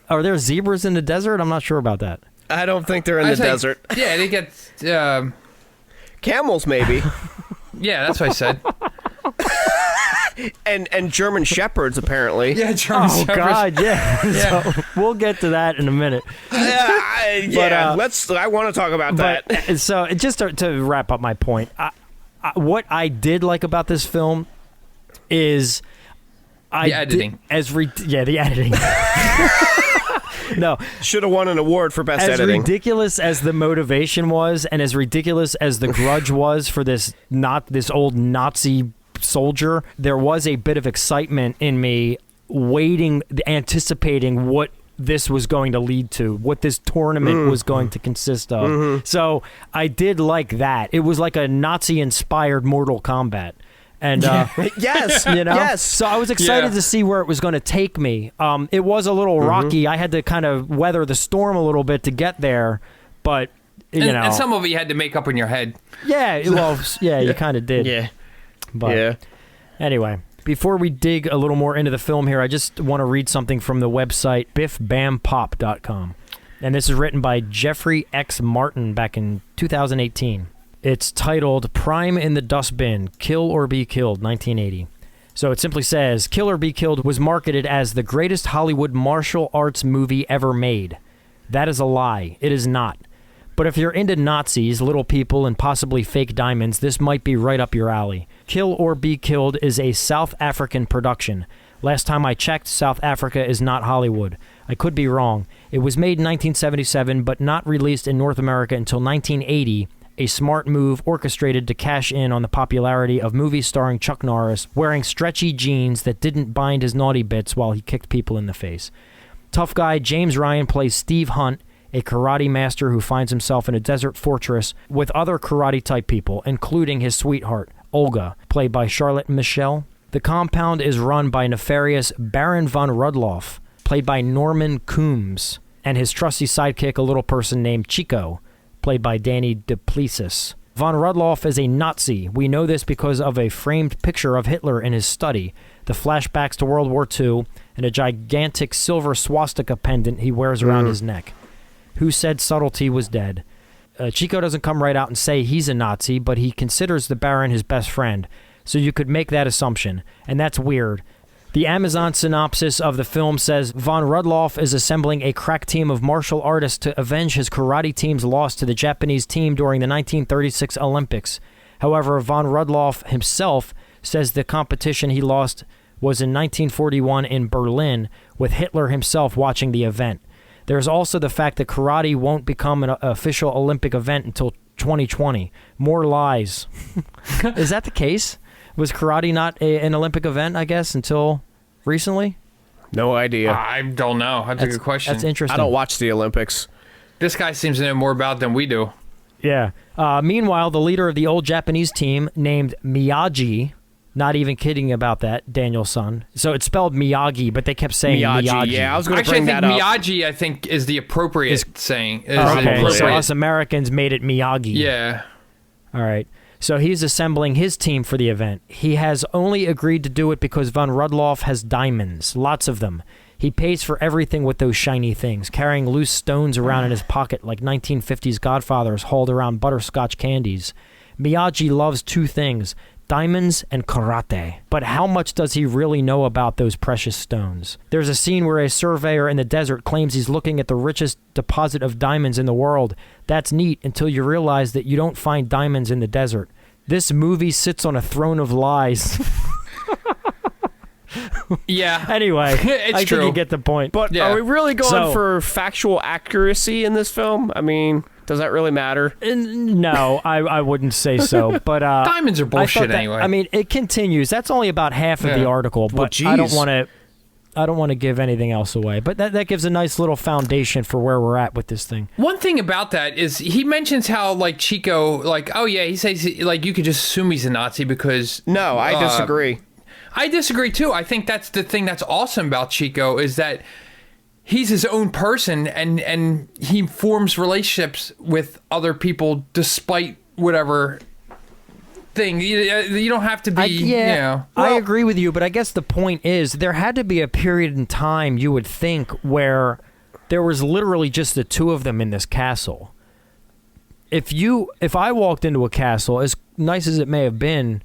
Are there zebras in the desert? I'm not sure about that. I don't think they're in the desert. Yeah, they get Camels, maybe. Yeah, that's what I said. and German Shepherds, apparently. Yeah, German Oh Shepherds. God, yeah. Yeah. So we'll get to that in a minute. I want to talk about that. But so just to wrap up my point, what I did like about this film is The editing. The editing. No, Should have won an award for best as editing. ridiculous as the motivation was, and as ridiculous as the grudge was for this old Nazi soldier, there was a bit of excitement in me, anticipating what this was going to lead to, what this tournament was going to consist of. Mm-hmm. So I did like that. It was like a Nazi-inspired Mortal Kombat. And Yes, yes. So I was excited to see where it was going to take me. It was a little rocky. I had to kind of weather the storm a little bit to get there, but And some of it you had to make up in your head. Yeah, well, yeah, you kind of did. Yeah. But anyway, before we dig a little more into the film here, I just want to read something from the website biffbampop.com. And this is written by Jeffrey X. Martin back in 2018. It's titled Prime in the Dustbin, Kill or Be Killed, 1980. So it simply says, Kill or Be Killed was marketed as the greatest Hollywood martial arts movie ever made. That is a lie. It is not. But if you're into Nazis, little people, and possibly fake diamonds, this might be right up your alley. Kill or Be Killed is a South African production. Last time I checked, South Africa is not Hollywood. I could be wrong. It was made in 1977, but not released in North America until 1980, a smart move orchestrated to cash in on the popularity of movies starring Chuck Norris wearing stretchy jeans that didn't bind his naughty bits while he kicked people in the face. Tough guy James Ryan plays Steve Hunt, a karate master who finds himself in a desert fortress with other karate-type people, including his sweetheart, Olga, played by Charlotte Michelle. The compound is run by nefarious Baron von Rudloff, played by Norman Coombes, and his trusty sidekick, a little person named Chico, played by Danie de Plessis. Von Rudloff is a Nazi. We know this because of a framed picture of Hitler in his study, the flashbacks to World War II, and a gigantic silver swastika pendant he wears around his neck. Who said subtlety was dead? Chico doesn't come right out and say he's a Nazi, but he considers the Baron his best friend, so you could make that assumption, and that's weird. The Amazon synopsis of the film says, Von Rudloff is assembling a crack team of martial artists to avenge his karate team's loss to the Japanese team during the 1936 Olympics. However, Von Rudloff himself says the competition he lost was in 1941 in Berlin, with Hitler himself watching the event. There's also the fact that karate won't become an official Olympic event until 2020. More lies. Is that the case? Was karate not an Olympic event, I guess, until recently? No idea. I don't know. That's a good question. That's interesting. I don't watch the Olympics. This guy seems to know more about it than we do. Yeah. Meanwhile, the leader of the old Japanese team, named Miyagi, not even kidding about that, Daniel's son. So it's spelled Miyagi, but they kept saying Miyagi. Yeah, I was going to Actually, bring I that think up. Miyagi, I think, is the appropriate saying. Okay, so us Americans made it Miyagi. Yeah. All right. So he's assembling his team for the event. He has only agreed to do it because Von Rudloff has diamonds, lots of them. He pays for everything with those shiny things, carrying loose stones around in his pocket like 1950s Godfathers hauled around butterscotch candies. Miyagi loves two things, diamonds and karate. But how much does he really know about those precious stones? There's a scene where a surveyor in the desert claims he's looking at the richest deposit of diamonds in the world. That's neat until you realize that you don't find diamonds in the desert. This movie sits on a throne of lies. Yeah. Anyway, It's I true. think you get the point. But Yeah. are we really going So- for factual accuracy in this film? I mean, does that really matter? No, I wouldn't say so. But Diamonds are I bullshit thought that- anyway. I mean, it continues. That's only about half of the Yeah. article, Well, but I don't geez. want to. I don't want to give anything else away, but that gives a nice little foundation for where we're at with this thing. One thing about that is he mentions how, like, Chico, like, oh, yeah, he says, like, you could just assume he's a Nazi because... No, I disagree. I disagree, too. I think that's the thing that's awesome about Chico is that he's his own person and he forms relationships with other people despite whatever thing. You don't have to be, you know... I agree with you, but I guess the point is there had to be a period in time, you would think, where there was literally just the two of them in this castle. if I walked into a castle, as nice as it may have been,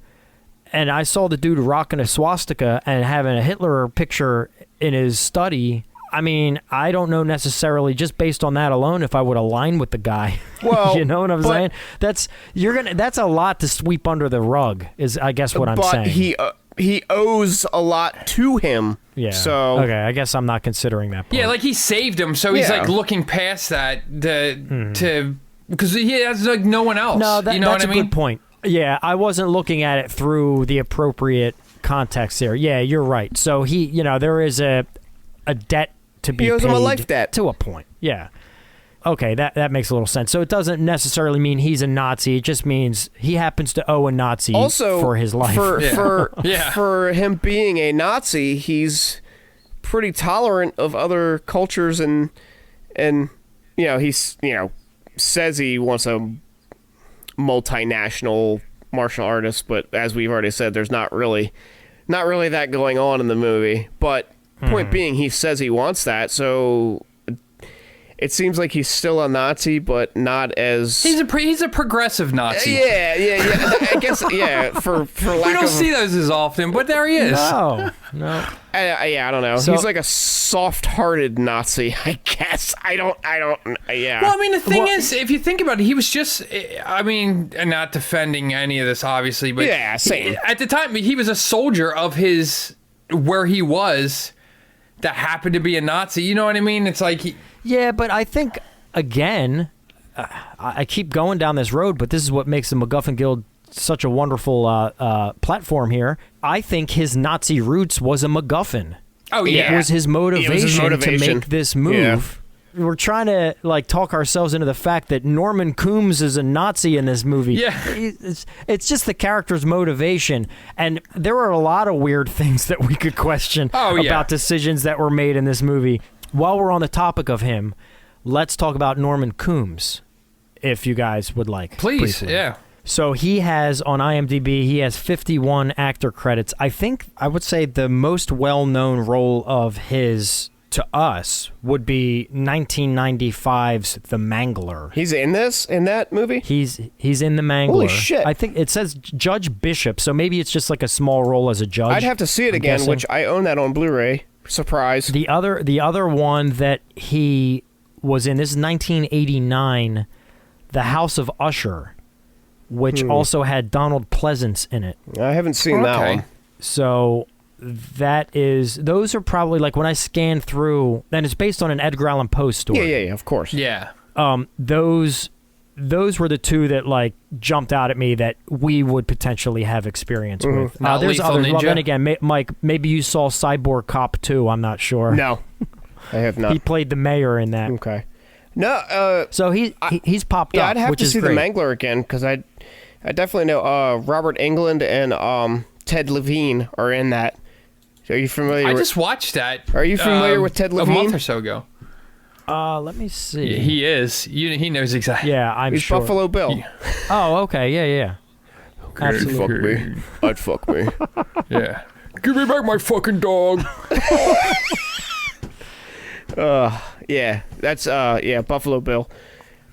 and I saw the dude rocking a swastika and having a Hitler picture in his study, I mean, I don't know necessarily just based on that alone if I would align with the guy. Well, you know what I'm saying? That's a lot to sweep under the rug. Is I guess what I'm saying. But he owes a lot to him. Yeah. So okay, I guess I'm not considering that part. Yeah, like he saved him, so he's like looking past that to because he has like no one else. No, you know that's what I mean? a good point. Yeah, I wasn't looking at it through the appropriate context there. Yeah, you're right. So he, there is a debt to be paid. He owes him a life debt. To a point. Yeah. Okay, that makes a little sense. So it doesn't necessarily mean he's a Nazi. It just means he happens to owe a Nazi for his life. For him being a Nazi, he's pretty tolerant of other cultures and he's says he wants a multinational martial artist, but as we've already said, there's not really that going on in the movie. But point being, he says he wants that, so it seems like he's still a Nazi, but not as he's a progressive Nazi. Yeah. I guess For lack we don't of see those as often, but there he is. No. I don't know. So, he's like a soft-hearted Nazi, I guess. I don't. Yeah. Well, I mean, the thing is, if you think about it, he was just. I mean, and not defending any of this, obviously, but yeah, same. At the time, he was a soldier of where he was that happened to be a Nazi. You know what I mean? It's like yeah, but I think again, I keep going down this road, but this is what makes the MacGuffin Guild such a wonderful platform here. I think his Nazi roots was a MacGuffin. Oh yeah, it was his motivation to make this move. Yeah. We're trying to talk ourselves into the fact that Norman Coombes is a Nazi in this movie. Yeah, it's just the character's motivation, and there are a lot of weird things that we could question about decisions that were made in this movie. While we're on the topic of him, let's talk about Norman Coombes, if you guys would like. Please, briefly. Yeah. So he has, on IMDb, he has 51 actor credits. I would say the most well-known role of his, to us, would be 1995's The Mangler. He's in that movie? He's in The Mangler. Holy shit. I think it says Judge Bishop, so maybe it's just like a small role as a judge. I'd have to see it again, guessing. Which I own that on Blu-ray. Surprise. The other one that he was in, this is 1989, The House of Usher, which also had Donald Pleasance in it. I haven't seen that one. So those are probably, when I scan through, and it's based on an Edgar Allan Poe story. Yeah, of course. Yeah. Those were the two that jumped out at me that we would potentially have experience with. There's others. Well, then again, Mike, maybe you saw Cyborg Cop 2. I'm not sure. No, I have not. He played the mayor in that. Okay. No. So he's popped up. Yeah, I'd have to see great. The Mangler again because I definitely know Robert Englund and Ted Levine are in that. Are you familiar? I just watched that. Are you familiar with Ted Levine? A month or so ago. Let me see. Yeah, he is. He knows exactly. Yeah, He's sure. Buffalo Bill. Oh, okay. Yeah. Absolutely. Fuck me. Yeah. Give me back my fucking dog. Yeah. That's Buffalo Bill.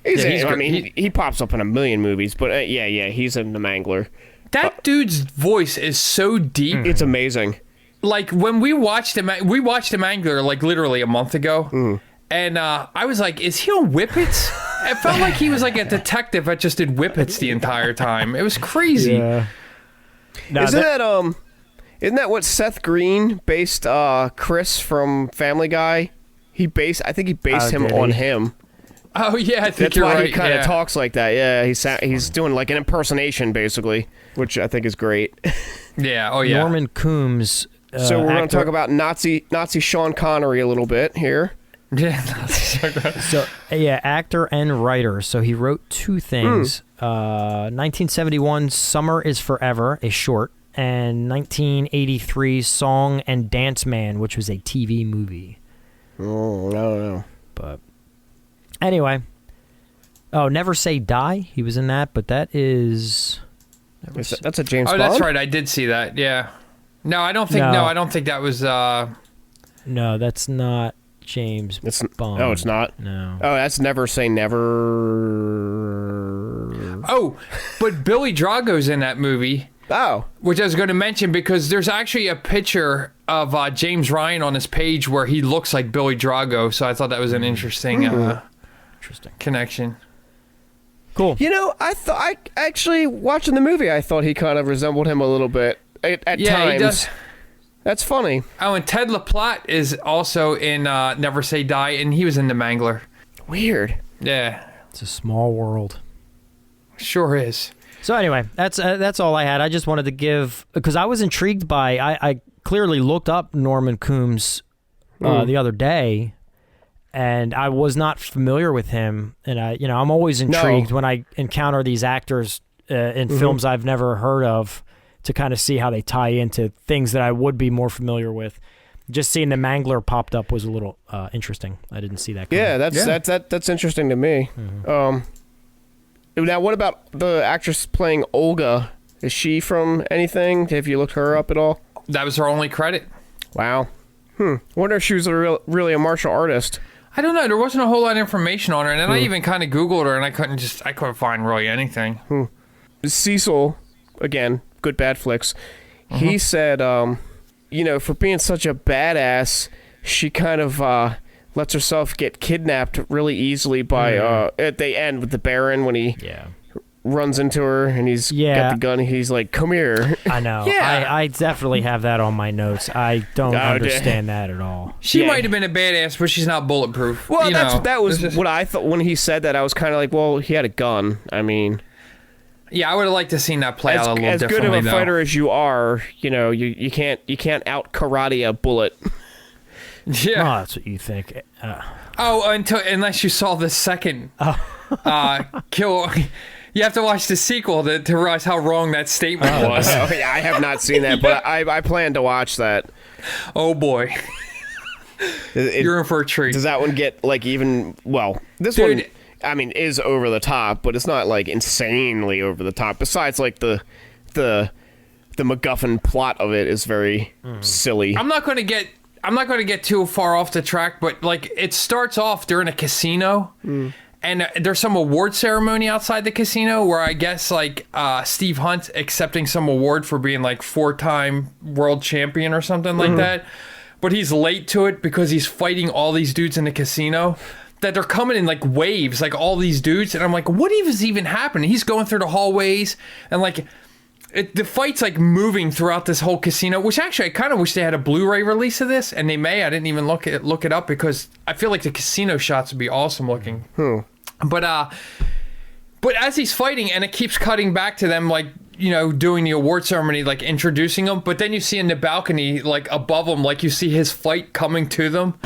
He pops up in a million movies, but he's in The Mangler. That dude's voice is so deep. It's amazing. When we watched him, Mangler literally a month ago. And I was like, is he on Whippets? It felt like he was like a detective that just did Whippets the entire time. It was crazy. Yeah. Now isn't that what Seth Green based Chris from Family Guy? I think he based him on him. Oh yeah, I think that's why right. He kind of talks like that. Yeah, he's doing like an impersonation basically, which I think is great. Yeah. Oh yeah. Norman Coombes. So we're going to talk about Nazi Sean Connery a little bit here. Yeah. Actor and writer. So he wrote two things. 1971, Summer is Forever, a short, and 1983, Song and Dance Man, which was a TV movie. Oh, I don't know. But anyway. Oh, Never Say Die. He was in that, but that is... That's a James Bond? Oh, that's right. I did see that. Yeah. No, I don't think... No, I don't think that was... No, that's not... James Bond. No, it's not. No. Oh, that's Never Say Never. Oh, but Billy Drago's in that movie. Oh. Which I was going to mention because there's actually a picture of James Ryan on his page where he looks like Billy Drago. So I thought that was an interesting connection. Cool. You know, I actually, watching the movie, I thought he kind of resembled him a little bit at times. He does. That's funny. Oh, and Ted LaPlatte is also in Never Say Die, and he was in The Mangler. Weird. Yeah. It's a small world. Sure is. So anyway, that's all I had. I just wanted to give, because I was intrigued by, I clearly looked up Norman Coombes the other day, and I was not familiar with him. And I'm always intrigued when I encounter these actors in films I've never heard of, to kind of see how they tie into things that I would be more familiar with. Just seeing the Mangler popped up was a little interesting. I didn't see that coming. Yeah, that's interesting to me. Now, what about the actress playing Olga? Is she from anything? Have you looked her up at all? That was her only credit. Wow. Wonder if she was really a martial artist. I don't know. There wasn't a whole lot of information on her, and then I even kind of Googled her, and I couldn't find really anything. Cecil, again, Good Bad Flicks. He said, for being such a badass, she kind of lets herself get kidnapped really easily by at the end with the Baron when he runs into her and he's got the gun. He's like, "Come here." I know. I definitely have that on my notes. I don't understand that at all. She might have been a badass, but she's not bulletproof. Well, that was what I thought when he said that. I was kind of like, well, he had a gun. I mean, yeah, I would have liked to seen that play out a little differently. As good of a fighter as you are, you can't out karate a bullet. Yeah, that's what you think. Unless you saw the second kill. You have to watch the sequel to realize how wrong that statement was. Yeah, I have not seen that, but I plan to watch that. Oh boy, you're in for a treat. Does that one get this one? I mean, is over the top, but it's not like insanely over the top. Besides, like the MacGuffin plot of it is very silly. I'm not going to get too far off the track, but like it starts off during a casino, and there's some award ceremony outside the casino where I guess like Steve Hunt accepting some award for being like 4-time world champion or something like that. But he's late to it because he's fighting all these dudes in the casino. That they're coming in like waves, like all these dudes, and I'm like, what is even happening? He's going through the hallways, and like the fight's like moving throughout this whole casino. Which actually, I kind of wish they had a Blu-ray release of this, and they may. I didn't even look it up because I feel like the casino shots would be awesome looking. But as he's fighting, and it keeps cutting back to them, like doing the award ceremony, like introducing them. But then you see in the balcony, like above them, like you see his fight coming to them.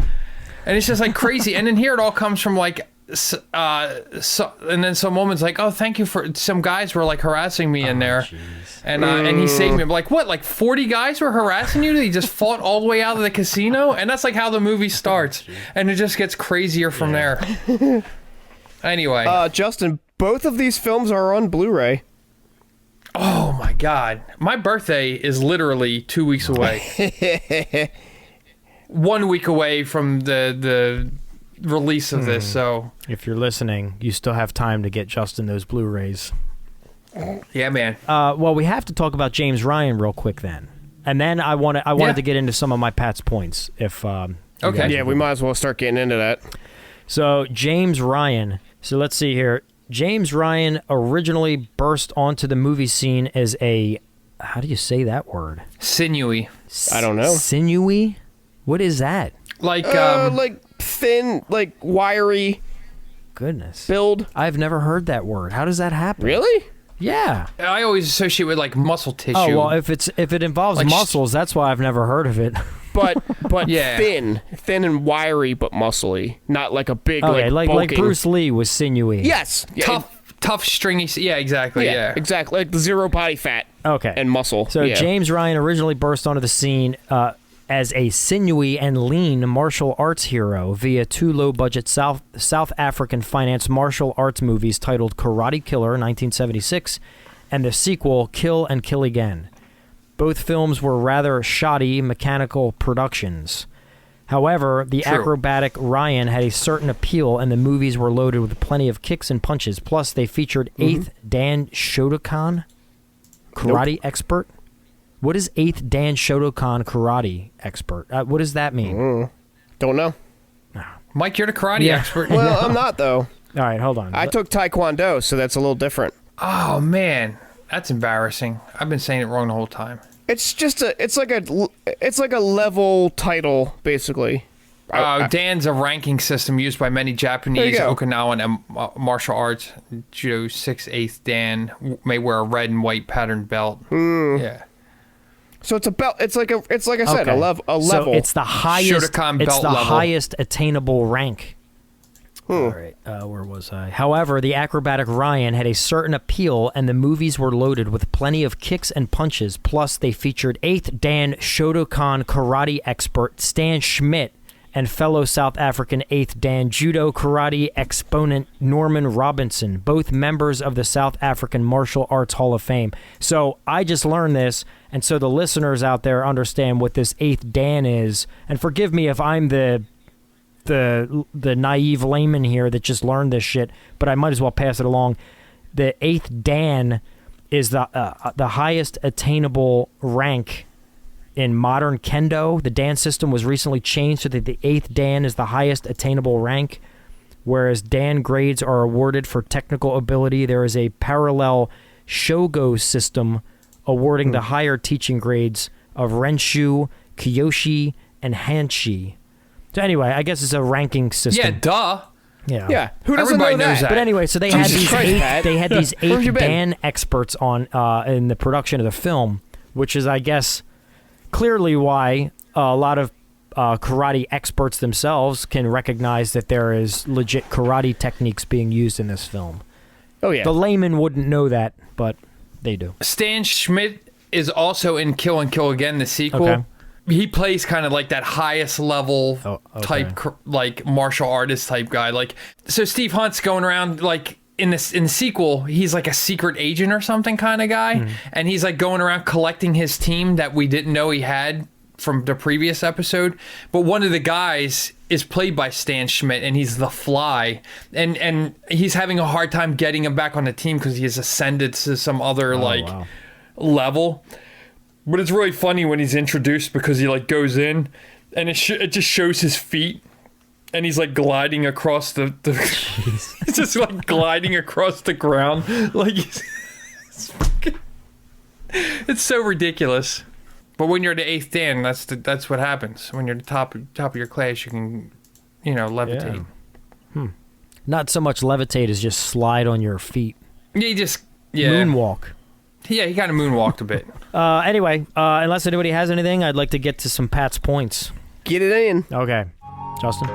And it's just like crazy. And then here it all comes from like, and then some woman's like, "Oh, thank you for." Some guys were like harassing me in there, and he saved me. I'm like, what? Like 40 guys were harassing you? He just fought all the way out of the casino, and that's like how the movie starts, and it just gets crazier from there. Anyway, Justin, both of these films are on Blu-ray. Oh my God, my birthday is literally 2 weeks away. 1 week away from the release of this, so if you're listening, you still have time to get Justin those Blu-rays. Yeah, man. Well, we have to talk about James Ryan real quick then, and then I wanted to get into some of my Pat's points. If okay, yeah, we might as well start getting into that. So James Ryan. So let's see here. James Ryan originally burst onto the movie scene as how do you say that word? Sinewy. I don't know. Sinewy. What is that? Like thin, like wiry. Goodness. Build. I've never heard that word. How does that happen? Really? Yeah. I always associate with like muscle tissue. Oh well, if it involves like muscles, that's why I've never heard of it. But yeah. thin and wiry, but muscly. Not like a big like Bruce Lee was sinewy. Yes. Tough, stringy. Yeah, exactly. Yeah, exactly. Like the zero body fat. Okay. And muscle. So James Ryan originally burst onto the scene as a sinewy and lean martial arts hero via 2 low-budget South African financed martial arts movies titled Karate Killer 1976 and the sequel Kill and Kill Again. Both films were rather shoddy mechanical productions. However, the True. acrobatic Ryan had a certain appeal, and the movies were loaded with plenty of kicks and punches. Plus, they featured 8th Dan Shotokan, karate expert. What is 8th Dan Shotokan karate expert? What does that mean? Don't know. Mike, you're the karate expert. Well, I'm not, though. All right, hold on. I took Taekwondo, so that's a little different. Oh man, that's embarrassing. I've been saying it wrong the whole time. It's just it's like a level title, basically. Dan's a ranking system used by many Japanese, go. Okinawan, and martial arts. Judo 6/8 Dan may wear a red and white patterned belt. Yeah. So it's a belt. It's like I said, Okay. a level. So it's the highest. Shotokan It's belt the level. highest attainable rank. All right, where was I? However, the acrobatic Ryan had a certain appeal, and the movies were loaded with plenty of kicks and punches. Plus, they featured 8th Dan Shotokan karate expert Stan Schmidt and fellow South African 8th Dan judo karate exponent Norman Robinson, both members of the South African Martial Arts Hall of Fame. So I just learned this, and so the listeners out there understand what this 8th Dan is. And forgive me if I'm the naive layman here that just learned this shit, but I might as well pass it along. The 8th Dan is the highest attainable rank in modern kendo. The Dan system was recently changed so that the 8th Dan is the highest attainable rank, whereas Dan grades are awarded for technical ability. There is a parallel shogo system awarding the higher teaching grades of Renshu, Kyoshi, and Hanshi. So anyway, I guess it's a ranking system. Yeah, duh. Yeah. Who doesn't Everybody know knows that. But anyway, so they Jesus had these Christ, Pat. they had these Where have you 8 been? Dan experts on in the production of the film, which is, I guess, clearly why a lot of karate experts themselves can recognize that there is legit karate techniques being used in this film. Oh yeah. The layman wouldn't know that, but they do. Stan Schmidt is also in Kill and Kill Again, the sequel. Okay. He plays kind of like that highest level okay. type, like martial artist type guy. Like, so Steve Hunt's going around like in the sequel, he's like a secret agent or something kind of guy, and he's like going around collecting his team that we didn't know he had from the previous episode. But one of the guys is played by Stan Schmidt, and he's the Fly, and he's having a hard time getting him back on the team because he has ascended to some other level. But it's really funny when he's introduced because he like goes in and it just shows his feet and he's like gliding across the it's just like gliding across the ground like it's so ridiculous. But when you're the 8th Dan, that's what happens. When you're the top of your class, you can levitate. Not so much levitate as just slide on your feet. Moonwalk. Yeah, he kind of moonwalked a bit. Anyway, unless anybody has anything, I'd like to get to some Pat's points. Get it in. Okay. Justin?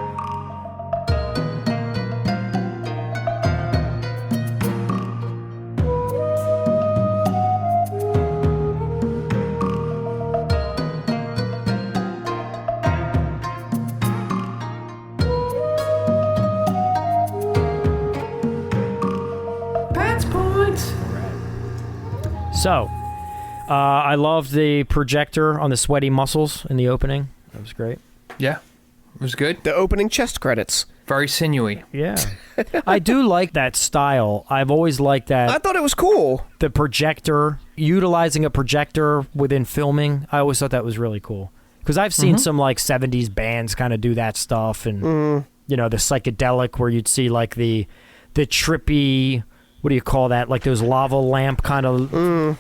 Pat's points. So, I loved the projector on the sweaty muscles in the opening. That was great. Yeah, it was good. The opening chest credits. Very sinewy. Yeah. I do like that style. I've always liked that. I thought it was cool. The projector, utilizing a projector within filming, I always thought that was really cool. Because I've seen some like 70s bands kind of do that stuff, and the psychedelic where you'd see like the trippy, what do you call that? Like those lava lamp kind of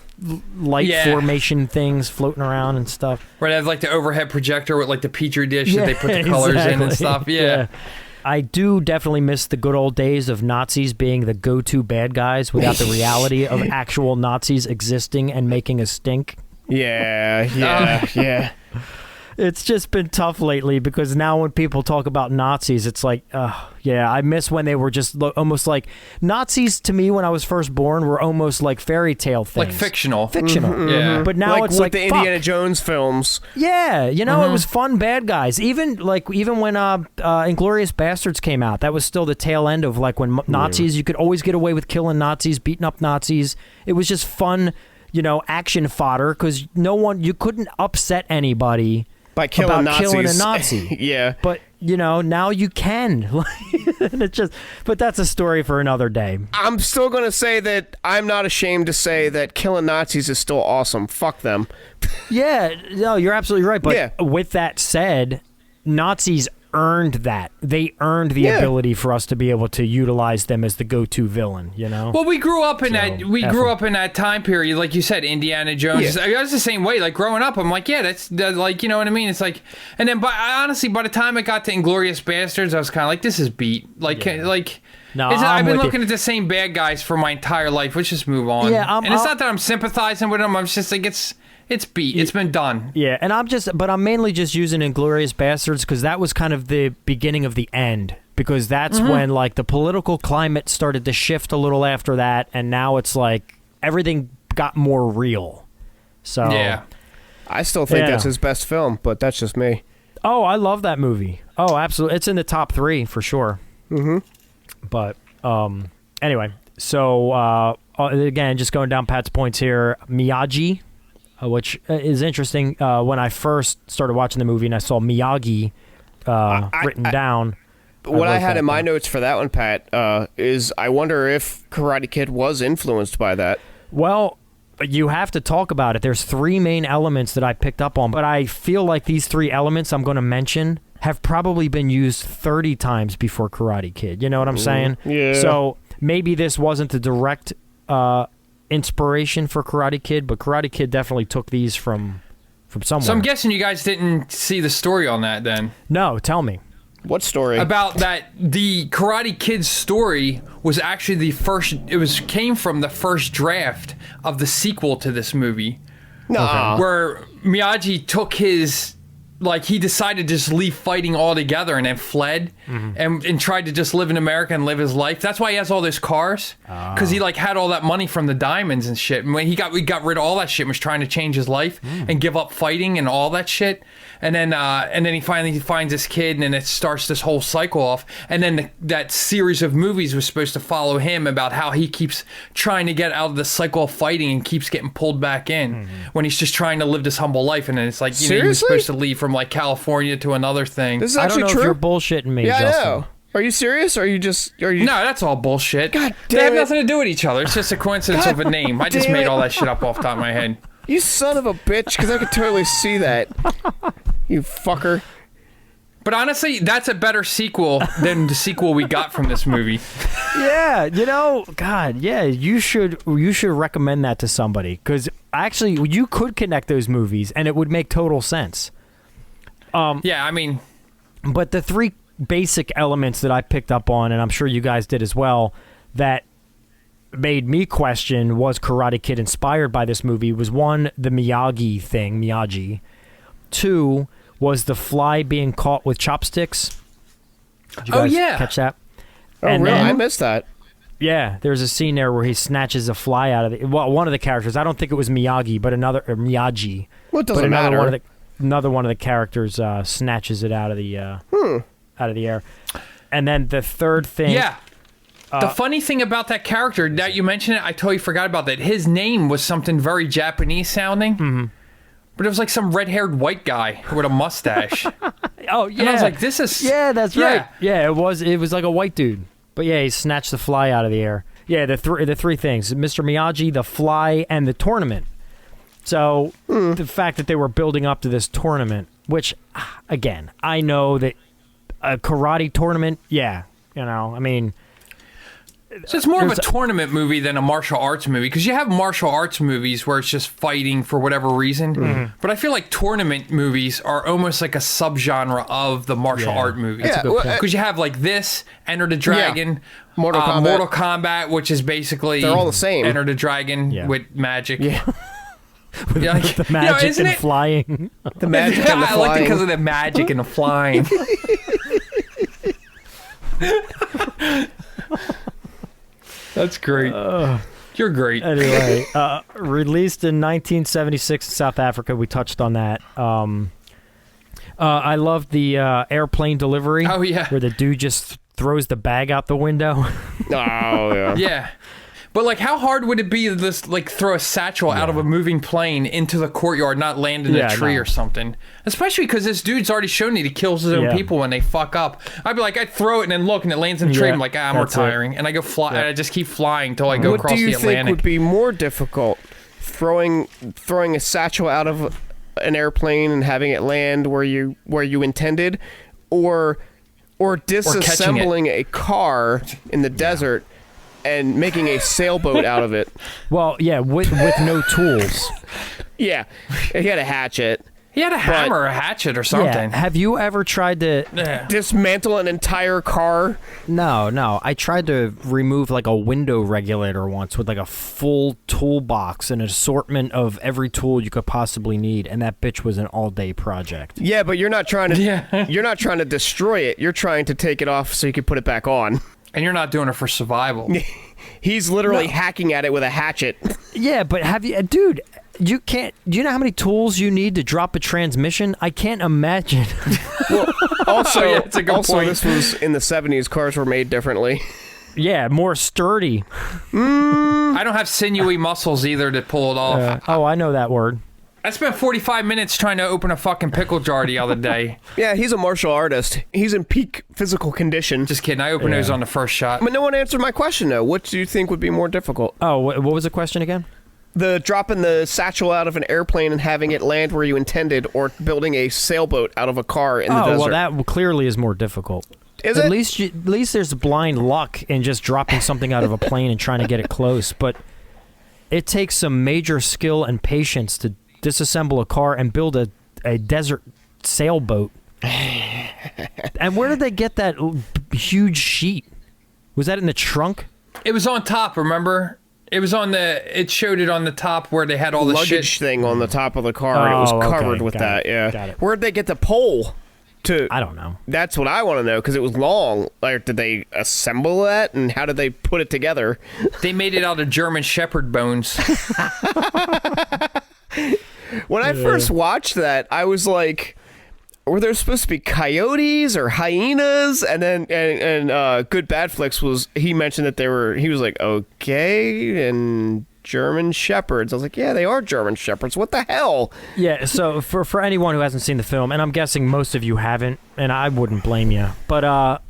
light formation things floating around and stuff. Right, I have like the overhead projector with like the petri dish that they put the colors in and stuff. Yeah. I do definitely miss the good old days of Nazis being the go-to bad guys without the reality of actual Nazis existing and making a stink. Yeah. It's just been tough lately because now when people talk about Nazis, it's like, I miss when they were just almost like Nazis to me when I was first born were almost like fairy tale things. Like fictional. Yeah. But now it's like the Indiana Jones films. Yeah, it was fun bad guys. Even when Inglourious Bastards came out, that was still the tail end of like when Nazis, you could always get away with killing Nazis, beating up Nazis. It was just fun, action fodder because you couldn't upset anybody By killing Nazis. killing a Nazi. Yeah. But, now you can. And but that's a story for another day. I'm still going to say that I'm not ashamed to say that killing Nazis is still awesome. Fuck them. Yeah, no, you're absolutely right. But Yeah. with that said, Nazis earned that. They earned the ability for us to be able to utilize them as the go-to villain, Well, we grew up in grew up in that time period, like you said, Indiana Jones. I was the same way. Like growing up, I'm like, yeah, that's like, you know what I mean? It's like, and then, honestly, by the time it got to Inglourious Bastards, I was kind of like, this is beat. No, I've been looking at the same bad guys for my entire life. Let's just move on. Yeah, and it's not that I'm sympathizing with them. I'm just like, it's beat. It's been done. Yeah, and I'm mainly just using Inglourious Bastards because that was kind of the beginning of the end. Because that's when the political climate started to shift a little after that, and now it's like everything got more real. So yeah, I still think that's his best film, but that's just me. Oh, I love that movie. Oh, absolutely, it's in the top 3 for sure. But anyway, so again, just going down Pat's points here, Miyagi. Which is interesting. When I first started watching the movie and I saw Miyagi written down. What I had in my notes for that one, Pat, is I wonder if Karate Kid was influenced by that. Well, you have to talk about it. There's 3 main elements that I picked up on, but I feel like these 3 elements I'm going to mention have probably been used 30 times before Karate Kid. You know what I'm saying? Yeah. So maybe this wasn't the direct inspiration for Karate Kid, but Karate Kid definitely took these from somewhere. So I'm guessing you guys didn't see the story on that then. No, tell me. What story? About that, the Karate Kid story was actually came from the first draft of the sequel to this movie. Nah. Where Miyagi took he decided to just leave fighting altogether and then fled and tried to just live in America and live his life. That's why he has all those cars, because he had all that money from the diamonds and shit. And when he got rid of all that shit and was trying to change his life and give up fighting and all that shit. And then he finally finds this kid, and then it starts this whole cycle off. And then that series of movies was supposed to follow him about how he keeps trying to get out of the cycle of fighting and keeps getting pulled back in when he's just trying to live this humble life. And then it's like, he was supposed to leave from California to another thing. This is I don't actually know true. if you're bullshitting me, Yeah, Justin. I know. Are you serious? Or are you just? No, that's all bullshit. God They damn have it. nothing to do with each other. It's just a coincidence of a name. I just damn made it. all that shit up off the top of my head. You son of a bitch! Because I could totally see that. You fucker. But honestly, that's a better sequel than the sequel we got from this movie. Yeah, God, yeah, you should recommend that to somebody, because actually you could connect those movies and it would make total sense. Yeah, I mean, but the 3 basic elements that I picked up on, and I'm sure you guys did as well, that made me question, was Karate Kid inspired by this movie, was 1, the Miyagi. 2, was the fly being caught with chopsticks. Did you guys catch that? Oh, and really? then, I missed that. Yeah, there's a scene there where he snatches a fly out of one of the characters. I don't think it was Miyagi, but Miyagi. Well, it doesn't matter. Another one of the characters snatches it out of the air. And then the third thing. Yeah. The funny thing about that character, that you mentioned it, I totally forgot about that. His name was something very Japanese sounding. But it was like some red-haired white guy with a mustache. Oh, yeah. And I was like, this is... Yeah, that's right. Yeah, it was like a white dude. But yeah, he snatched the fly out of the air. Yeah, the three things. Mr. Miyagi, the fly, and the tournament. So the fact that they were building up to this tournament, which, again, I know that a karate tournament, I mean... So it's more of a tournament movie than a martial arts movie, because you have martial arts movies where it's just fighting for whatever reason. But I feel like tournament movies are almost like a subgenre of the martial art movies. Yeah, because you have like this, Enter the Dragon, Mortal Kombat. Mortal Kombat, which is basically they're all the same. Enter the Dragon with magic. Yeah. With the magic and flying. The magic and the flying. I like it because of the magic and the flying. That's great. You're great. Anyway, released in 1976 in South Africa. We touched on that. I love the airplane delivery. Oh, yeah. Where the dude just throws the bag out the window. Oh, yeah. Yeah. But like, how hard would it be to just like throw a satchel out of a moving plane into the courtyard, not land in a tree or something? Especially because this dude's already shown that he kills his own people when they fuck up. I'd be like, I'd throw it and then look, and it lands in the tree. I'm like, I'm retiring, and I go fly. And I just keep flying till I go across the Atlantic. What do you think would be more difficult, throwing a satchel out of an airplane and having it land where you intended, or disassembling a car in the desert and making a sailboat out of it? Well, yeah, with no tools. Yeah, he had a hatchet. He had a hammer or a hatchet or something. Yeah. Have you ever tried to dismantle an entire car? No. I tried to remove like a window regulator once with like a full toolbox and an assortment of every tool you could possibly need, and that bitch was an all-day project. Yeah, but you're not trying to you're not trying to destroy it. You're trying to take it off so you can put it back on. And you're not doing it for survival. He's literally hacking at it with a hatchet. Yeah, but have you, dude? You can't. Do you know how many tools you need to drop a transmission? I can't imagine. Well, also, it's a good point. This was in the 70s. Cars were made differently. Yeah, more sturdy. I don't have sinewy muscles either to pull it off. I know that word. I spent 45 minutes trying to open a fucking pickle jar the other day. Yeah, he's a martial artist. He's in peak physical condition. Just kidding. I opened those on the first shot. But no one answered my question, though. What do you think would be more difficult? Oh, what was the question again? The dropping the satchel out of an airplane and having it land where you intended, or building a sailboat out of a car in the desert. Well, that clearly is more difficult. Is it? At least there's blind luck in just dropping something out of a plane and trying to get it close. But it takes some major skill and patience to disassemble a car and build a desert sailboat. And where did they get that huge sheet? Was that in the trunk? It was on top, remember? It was on it showed it on the top where they had all the luggage thing on the top of the car, and it was covered with that. Got it. Where'd they get the pole? I don't know. That's what I want to know, because it was long. Like, did they assemble that, and how did they put it together? They made it out of German Shepherd bones. When I first watched that, I was like, were there supposed to be coyotes or hyenas? And then Good Bad Flicks he mentioned that he was like, okay, and German Shepherds. I was like, yeah, they are German Shepherds. What the hell? Yeah, so for anyone who hasn't seen the film, and I'm guessing most of you haven't, and I wouldn't blame you, but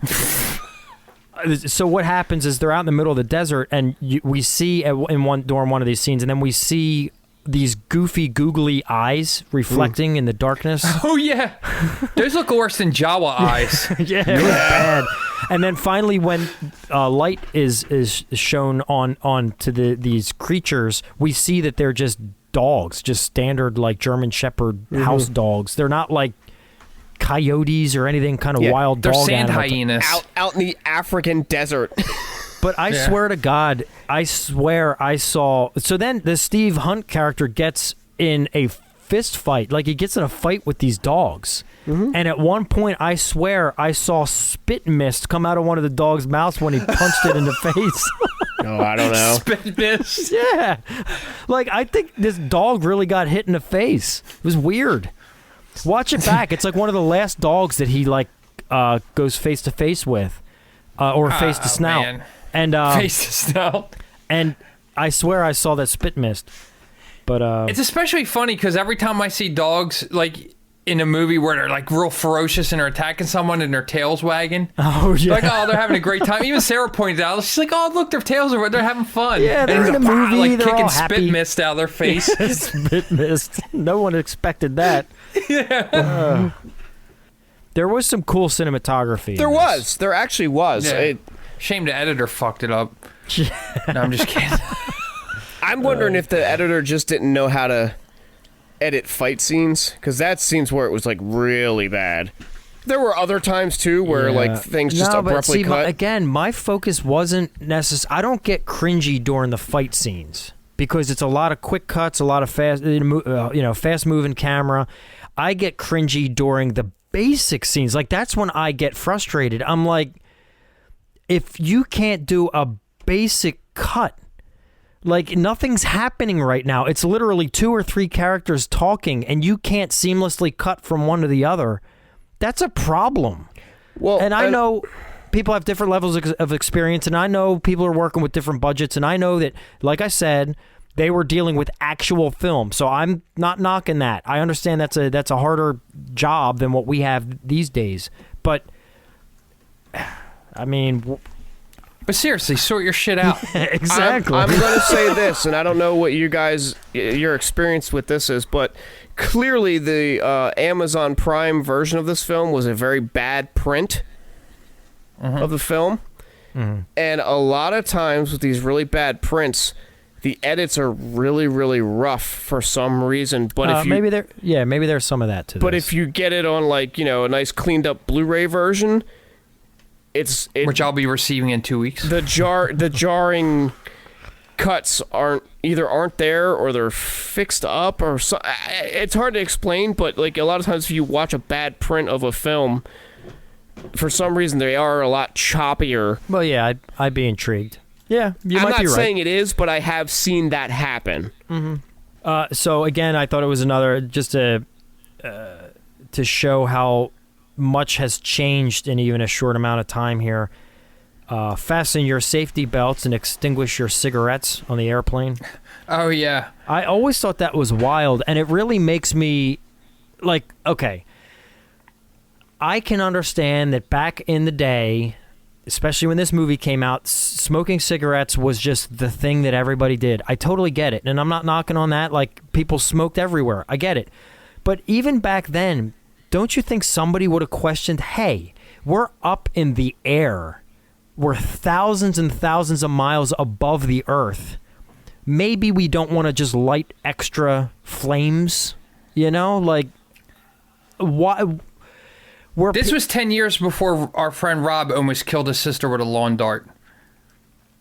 so what happens is they're out in the middle of the desert, and we see during one of these scenes, and then we see these goofy googly eyes reflecting in the darkness. Oh yeah, those look worse than Jawa eyes. Yeah, it was bad. And then finally, when light is shown on to these creatures, we see that they're just dogs, just standard like German Shepherd house dogs. They're not like coyotes or anything kind of wild they're dog sand animal. hyenas out in the African desert. But I swear to God, I saw. So then the Steve Hunt character gets in a fist fight. Like, he gets in a fight with these dogs. And at one point, I swear, I saw spit mist come out of one of the dog's mouths when he punched it in the face. Oh, I don't know. Spit mist. Yeah. Like, I think this dog really got hit in the face. It was weird. Watch it back. It's like one of the last dogs that he, like, goes face to face with. Or face to snout. Man. And face to snout. And I swear I saw that spit mist. But it's especially funny because every time I see dogs, like in a movie where they're like real ferocious and they're attacking someone and their tail's wagging. Oh yeah. Like, oh, they're having a great time. Even Sarah pointed out, she's like, oh, look, their tails are, they're having fun. Yeah, they're in a movie. Like they're kicking all spit happy. mist out of their face. Spit mist. No one expected that. Yeah. There was some cool cinematography. There actually was. Yeah. Shame the editor fucked it up. No, I'm just kidding. I'm wondering if the editor just didn't know how to edit fight scenes, because that scenes where it was like really bad. There were other times too where like things just abruptly cut. Again, my focus wasn't necessary. I don't get cringy during the fight scenes because it's a lot of quick cuts, a lot of fast moving camera. I get cringy during the basic scenes. Like, that's when I get frustrated. I'm like, if you can't do a basic cut, like, nothing's happening right now. It's literally 2 or 3 characters talking, and you can't seamlessly cut from one to the other. That's a problem. Well, and I know people have different levels of experience, and I know people are working with different budgets, and I know that, like I said, they were dealing with actual film. So I'm not knocking that. I understand that's a harder job than what we have these days. But I mean, but seriously, sort your shit out. Exactly. I'm going to say this, and I don't know what your experience with this is, but clearly the Amazon Prime version of this film was a very bad print of the film. And a lot of times with these really bad prints, the edits are really, really rough for some reason. But if you, maybe there's some of that to But this. if you get it on a nice cleaned up Blu-ray version, which I'll be receiving in 2 weeks. The jarring cuts aren't there, or they're fixed up, or it's hard to explain. But like a lot of times, if you watch a bad print of a film, for some reason they are a lot choppier. Well, yeah, I'd be intrigued. Yeah, you might be right. I'm not saying it is, but I have seen that happen. So again, I thought it was another just to show how much has changed in even a short amount of time here. Fasten your safety belts and extinguish your cigarettes on the airplane. Oh, yeah. I always thought that was wild, and it really makes me like, okay, I can understand that back in the day, especially when this movie came out, smoking cigarettes was just the thing that everybody did. I totally get it, and I'm not knocking on that. Like, people smoked everywhere. I get it. But even back then, don't you think somebody would have questioned, hey, we're up in the air. We're thousands and thousands of miles above the earth. Maybe we don't want to just light extra flames, Like, why? This was 10 years before our friend Rob almost killed his sister with a lawn dart.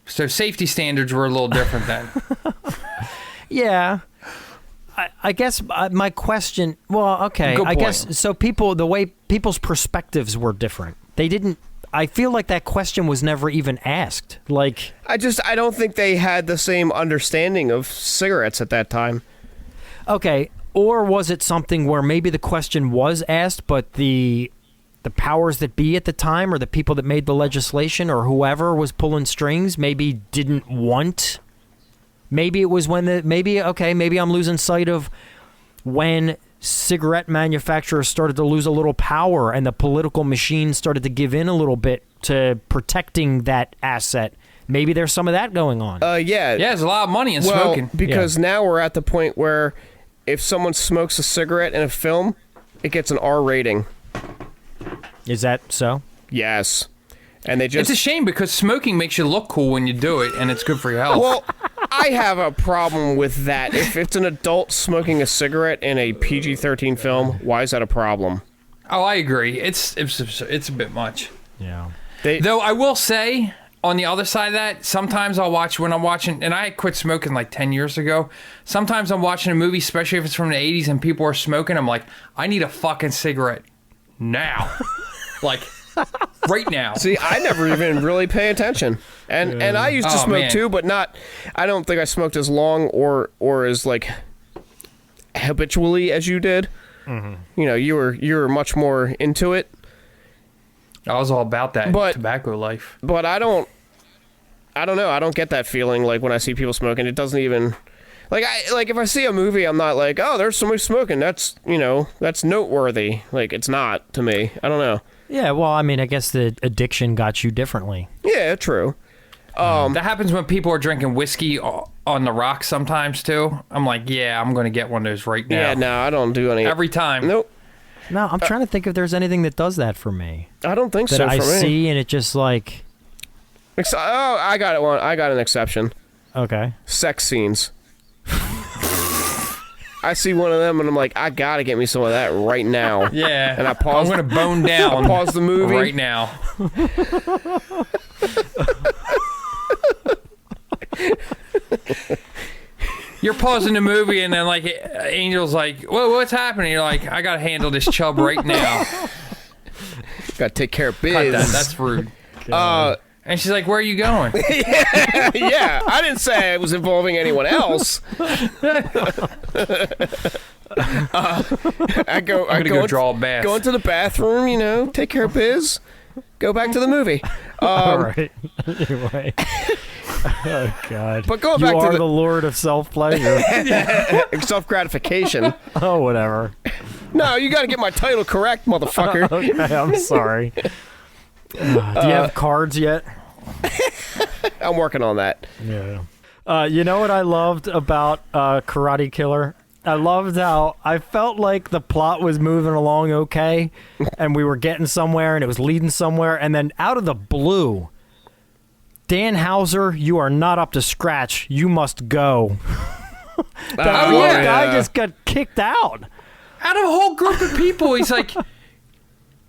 So safety standards were a little different then. Yeah. I guess my question, well, okay. Good I point. guess, so the way people's perspectives were different. I feel like that question was never even asked. Like, I don't think they had the same understanding of cigarettes at that time. Okay, or was it something where maybe the question was asked, but the powers that be at the time, or the people that made the legislation, or whoever was pulling strings, maybe didn't want. Maybe it was when maybe I'm losing sight of when cigarette manufacturers started to lose a little power and the political machine started to give in a little bit to protecting that asset. Maybe there's some of that going on. Yeah. Yeah, there's a lot of money in smoking. Because now we're at the point where if someone smokes a cigarette in a film, it gets an R rating. Is that so? Yes. And they It's a shame because smoking makes you look cool when you do it, and it's good for your health. Well, I have a problem with that. If it's an adult smoking a cigarette in a PG-13 film, why is that a problem? Oh, I agree. It's a bit much. Yeah. Though I will say, on the other side of that, sometimes I'll watch when I'm watching, and I quit smoking like 10 years ago. Sometimes I'm watching a movie, especially if it's from the 80s and people are smoking. I'm like, I need a fucking cigarette now. Like, right now. See, I never even really pay attention. And I used to smoke too, but not, I don't think I smoked as long or as like habitually as you did. Mm-hmm. You were much more into it. I was all about that tobacco life. But I don't know. I don't get that feeling like when I see people smoking. It doesn't even like if I see a movie, I'm not like, oh, there's somebody smoking. That's that's noteworthy. Like, it's not to me. I don't know. Yeah, well, I mean, I guess the addiction got you differently. Yeah, true. That happens when people are drinking whiskey on the rocks sometimes too. I'm like, yeah, I'm going to get one of those right now. Yeah, no, I don't do any. Every time. Nope. No, I'm trying to think if there's anything that does that for me. I don't think that so. I for me. see, and it just like. Oh, I got it. I got an exception. Okay. Sex scenes. I see one of them and I'm like, I gotta get me some of that right now. Yeah. And I pause. I'm gonna bone down. I pause the movie right now. You're pausing the movie and then like Angel's like, "Whoa, what's happening?" You're like, "I gotta handle this chub right now." Gotta take care of biz. Cut that. That's rude. And she's like, "Where are you going?" Yeah, I didn't say it was involving anyone else. I go draw a bath. Go into the bathroom, take care of biz. Go back to the movie. All right. Anyway. Oh, God. But going you back to are the the Lord of self-pleasure. self-gratification. Oh, whatever. No, you got to get my title correct, motherfucker. Okay, I'm sorry. Do you have cards yet? I'm working on that. Yeah. You know what I loved about Karate Killer? I loved how I felt like the plot was moving along okay, and we were getting somewhere, and it was leading somewhere, and then out of the blue, Dan Houser, you are not up to scratch. You must go. That poor guy just got kicked out. Out of a whole group of people, he's like,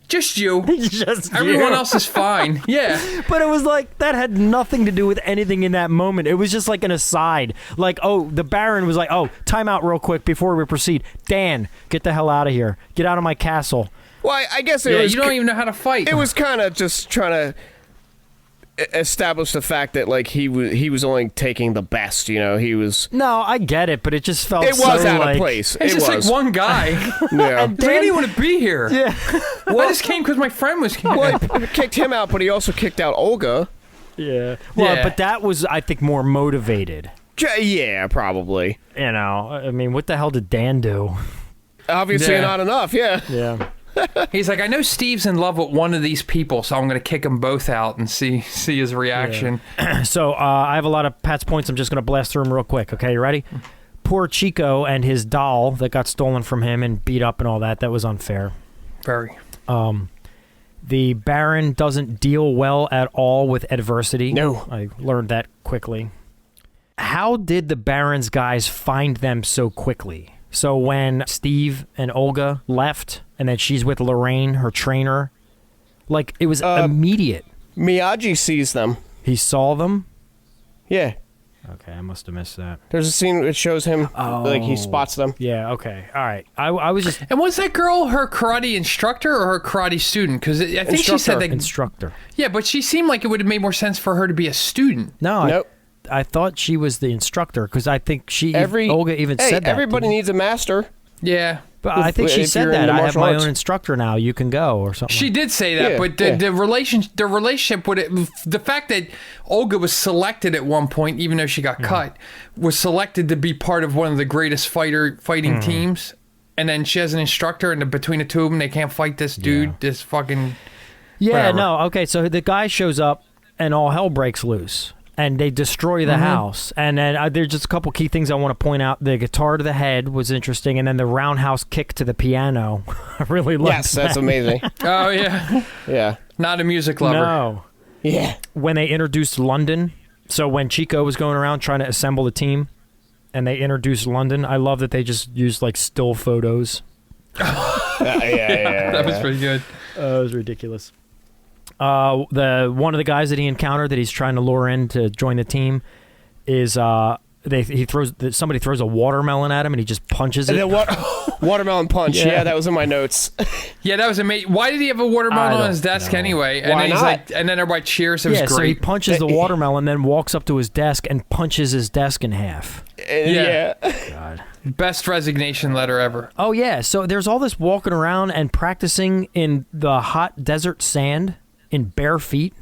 just you. Just Everyone you. else is fine. Yeah. But it was like, that had nothing to do with anything in that moment. It was just like an aside. Like, oh, the Baron was like, oh, time out real quick before we proceed. Dan, get the hell out of here. Get out of my castle. Well, I guess it was... you don't even know how to fight. It was kind of just trying to establish the fact that, like, he was only taking the best, you know? He was... No, I get it, but it just felt It so was out like... of place. It's just like one guy. Yeah. I didn't want to be here. Yeah. I just came because my friend was here. Well, he kicked him out, but he also kicked out Olga. Yeah. Well, Yeah. but that was, I think, more motivated. Yeah, probably. You know, I mean, what the hell did Dan do? Obviously Yeah. not enough, yeah. Yeah. He's like, I know Steve's in love with one of these people, so I'm going to kick them both out and see his reaction. So I have a lot of Pat's points. I'm just going to blast through them real quick. Okay, you ready? Poor Chico and his doll that got stolen from him and beat up and all that. That was unfair. Very. The Baron doesn't deal well at all with adversity. No. I learned that quickly. How did the Baron's guys find them so quickly? So when Steve and Olga left, and then she's with Lorraine, her trainer, like, it was immediate. Miyagi sees them. He saw them? Yeah. Okay, I must have missed that. There's a scene that shows him, like, he spots them. Yeah, okay. All right. I was just... And was that girl her karate instructor or her karate student? Because I think she said that... Instructor. Yeah, but she seemed like it would have made more sense for her to be a student. No, Nope. I thought she was the instructor, because I think Olga even said that. Everybody needs a master. Yeah. But I think she if said you're that. into I have martial my arts. own instructor now. You can go, or something. She did say that, Yeah, but yeah. the relationship with it, the fact that Olga was selected at one point, even though she got cut, was selected to be part of one of the greatest fighting teams, and then she has an instructor, and between the two of them, they can't fight this dude, this fucking... Yeah, whatever. no, okay, so the guy shows up, and all hell breaks loose. And they destroy the house. And then there's just a couple key things I want to point out. The guitar to the head was interesting. And then the roundhouse kick to the piano. I really liked Yes, that. that's amazing. Oh, yeah. Yeah. Not a music lover. No. Yeah. When they introduced London, so when Chico was going around trying to assemble the team, and they introduced London, I love that they just used, like, still photos. Yeah. That was pretty good. It was ridiculous. The one of the guys that he encountered that he's trying to lure in to join the team is somebody throws a watermelon at him and he just punches it. And then watermelon punch. Yeah, that was in my notes. Yeah, that was amazing. Why did he have a watermelon I on don't his desk know. anyway? And Why then he's not? like, and then everybody cheers. It was So he great. punches the watermelon, then walks up to his desk and punches his desk in half. Yeah. God. Best resignation letter ever. Oh yeah, so there's all this walking around and practicing in the hot desert sand in bare feet.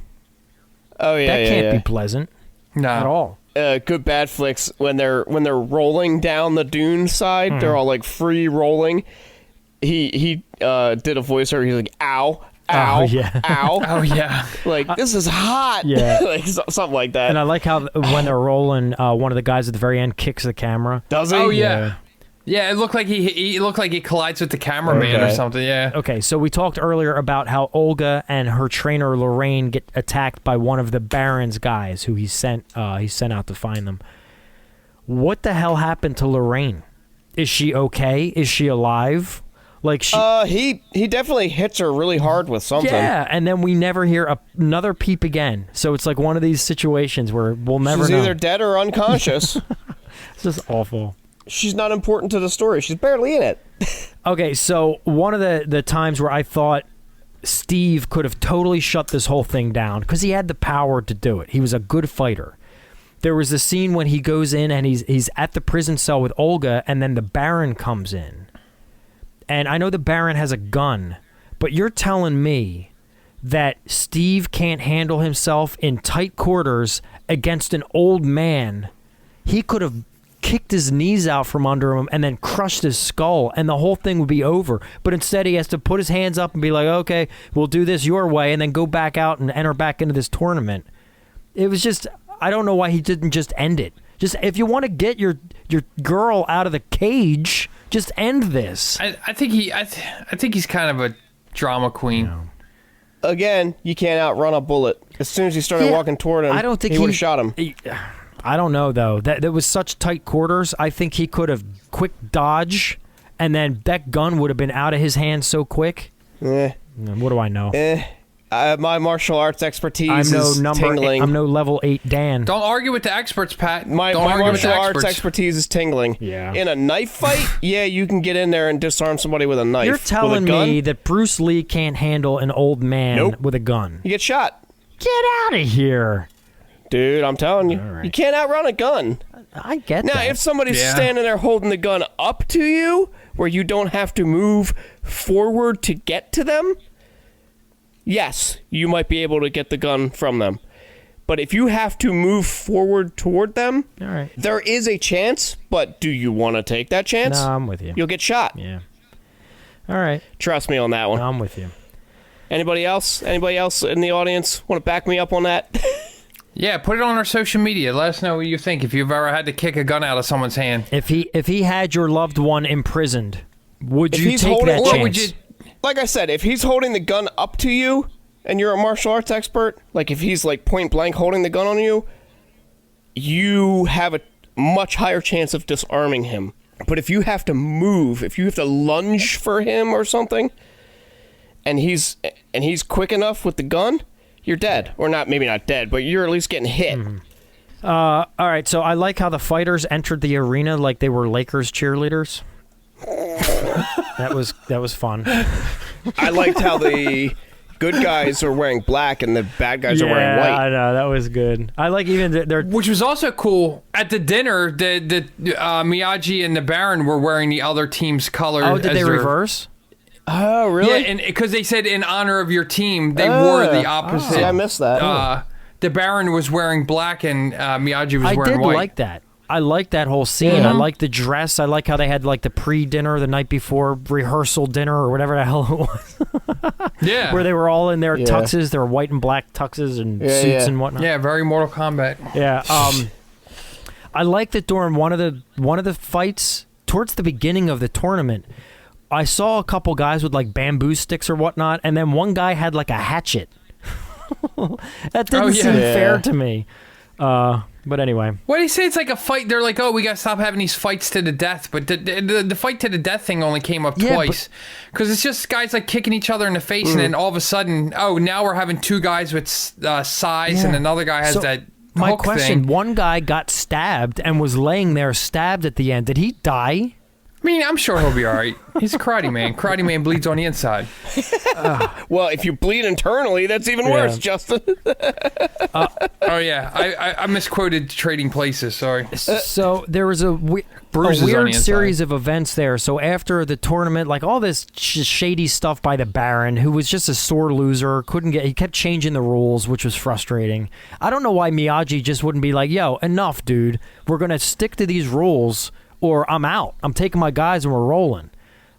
Oh yeah. That can't be pleasant No. at all. Good bad flicks when they're rolling down the dune side, they're all like free rolling. He did a voiceover. He's like, "Ow, ow, Oh, yeah. ow." Oh, yeah. Like, this is hot. Yeah. Like something like that. And I like how when they're rolling, one of the guys at the very end kicks the camera. Does he? Oh, yeah. Yeah, it looked like he looked like he collides with the cameraman or Okay. something. Yeah. Okay, so we talked earlier about how Olga and her trainer Lorraine get attacked by one of the Baron's guys who he sent out to find them. What the hell happened to Lorraine? Is she okay? Is she alive? Like she He definitely hits her really hard with something. Yeah, and then we never hear another peep again. So it's like one of these situations where we'll never She's know. either dead or unconscious. It's just awful. She's not important to the story. She's barely in it. Okay, so one of the times where I thought Steve could have totally shut this whole thing down because he had the power to do it. He was a good fighter. There was a scene when he goes in and he's at the prison cell with Olga, and then the Baron comes in. And I know the Baron has a gun, but you're telling me that Steve can't handle himself in tight quarters against an old man. He could have kicked his knees out from under him and then crushed his skull, and the whole thing would be over. But instead, he has to put his hands up and be like, okay, we'll do this your way, and then go back out and enter back into this tournament. It was just, I don't know why he didn't just end it. Just, if you want to get your girl out of the cage, just end this. I think he's kind of a drama queen. No. Again, you can't outrun a bullet. As soon as he started walking toward him, I don't think he would have shot him. I don't know, though. That was such tight quarters. I think he could have quick dodge, and then that gun would have been out of his hand so quick. What do I know? My martial arts expertise is I'm tingling. no level 8 Dan. Don't argue with the experts, Pat. My martial arts expertise is tingling. Yeah. In a knife fight, yeah, you can get in there and disarm somebody with a knife. You're telling me that Bruce Lee can't handle an old man with a gun? You get shot. Get out of here. Dude, I'm telling you. Right. You can't outrun a gun. I get Now, that. if somebody's standing there holding the gun up to you, where you don't have to move forward to get to them, yes, you might be able to get the gun from them. But if you have to move forward toward them, All right. there is a chance, but do you want to take that chance? No, I'm with you. You'll get shot. Yeah. All right. Trust me on that one. I'm with you. Anybody else? Anybody else in the audience want to back me up on that? Yeah, put it on our social media. Let us know what you think if you've ever had to kick a gun out of someone's hand. If he had your loved one imprisoned, would If you he's take holding- that or chance? would you- Like I said, if he's holding the gun up to you and you're a martial arts expert, like if he's like point blank holding the gun on you, you have a much higher chance of disarming him. But if you have to move, if you have to lunge for him or something, and he's quick enough with the gun, you're dead. Or not, maybe not dead, but you're at least getting hit. All right, so I like how the fighters entered the arena like they were Lakers cheerleaders. That was fun. I liked how the good guys are wearing black and the bad guys are wearing white. I know, that was good. I like even their Which was also cool. At the dinner, the Miyagi and the Baron were wearing the other team's colors. Oh, did they reverse? Oh, really? Yeah, and because they said in honor of your team, they wore the opposite. See, I missed that. The Baron was wearing black and Miyagi was wearing white. I did like that. I like that whole scene. I like the dress. I like how they had like the pre-dinner the night before rehearsal dinner or whatever the hell it was. Yeah. Where they were all in their tuxes, their white and black tuxes and suits and whatnot. Yeah, very Mortal Kombat. Yeah. I like that during one of the fights towards the beginning of the tournament, I saw a couple guys with like bamboo sticks or whatnot, and then one guy had like a hatchet. That didn't seem fair to me. But anyway. What do you say? It's like a fight. They're like, oh, we got to stop having these fights to the death. But the fight to the death thing only came up twice. Because it's just guys like kicking each other in the face. And then all of a sudden, oh, now we're having two guys with size and another guy has that my hook question, thing. one guy got stabbed and was laying there stabbed at the end. Did he die? I mean, I'm sure he'll be all right. He's a karate man. Karate man bleeds on the inside. Well, if you bleed internally, that's even worse, Justin. Oh, yeah. I misquoted Trading Places. Sorry. So there was a Bruises on the weird inside. series of events there. So after the tournament, like all this shady stuff by the Baron, who was just a sore loser, he kept changing the rules, which was frustrating. I don't know why Miyagi just wouldn't be like, yo, enough, dude. We're going to stick to these rules or I'm out. I'm taking my guys and we're rolling.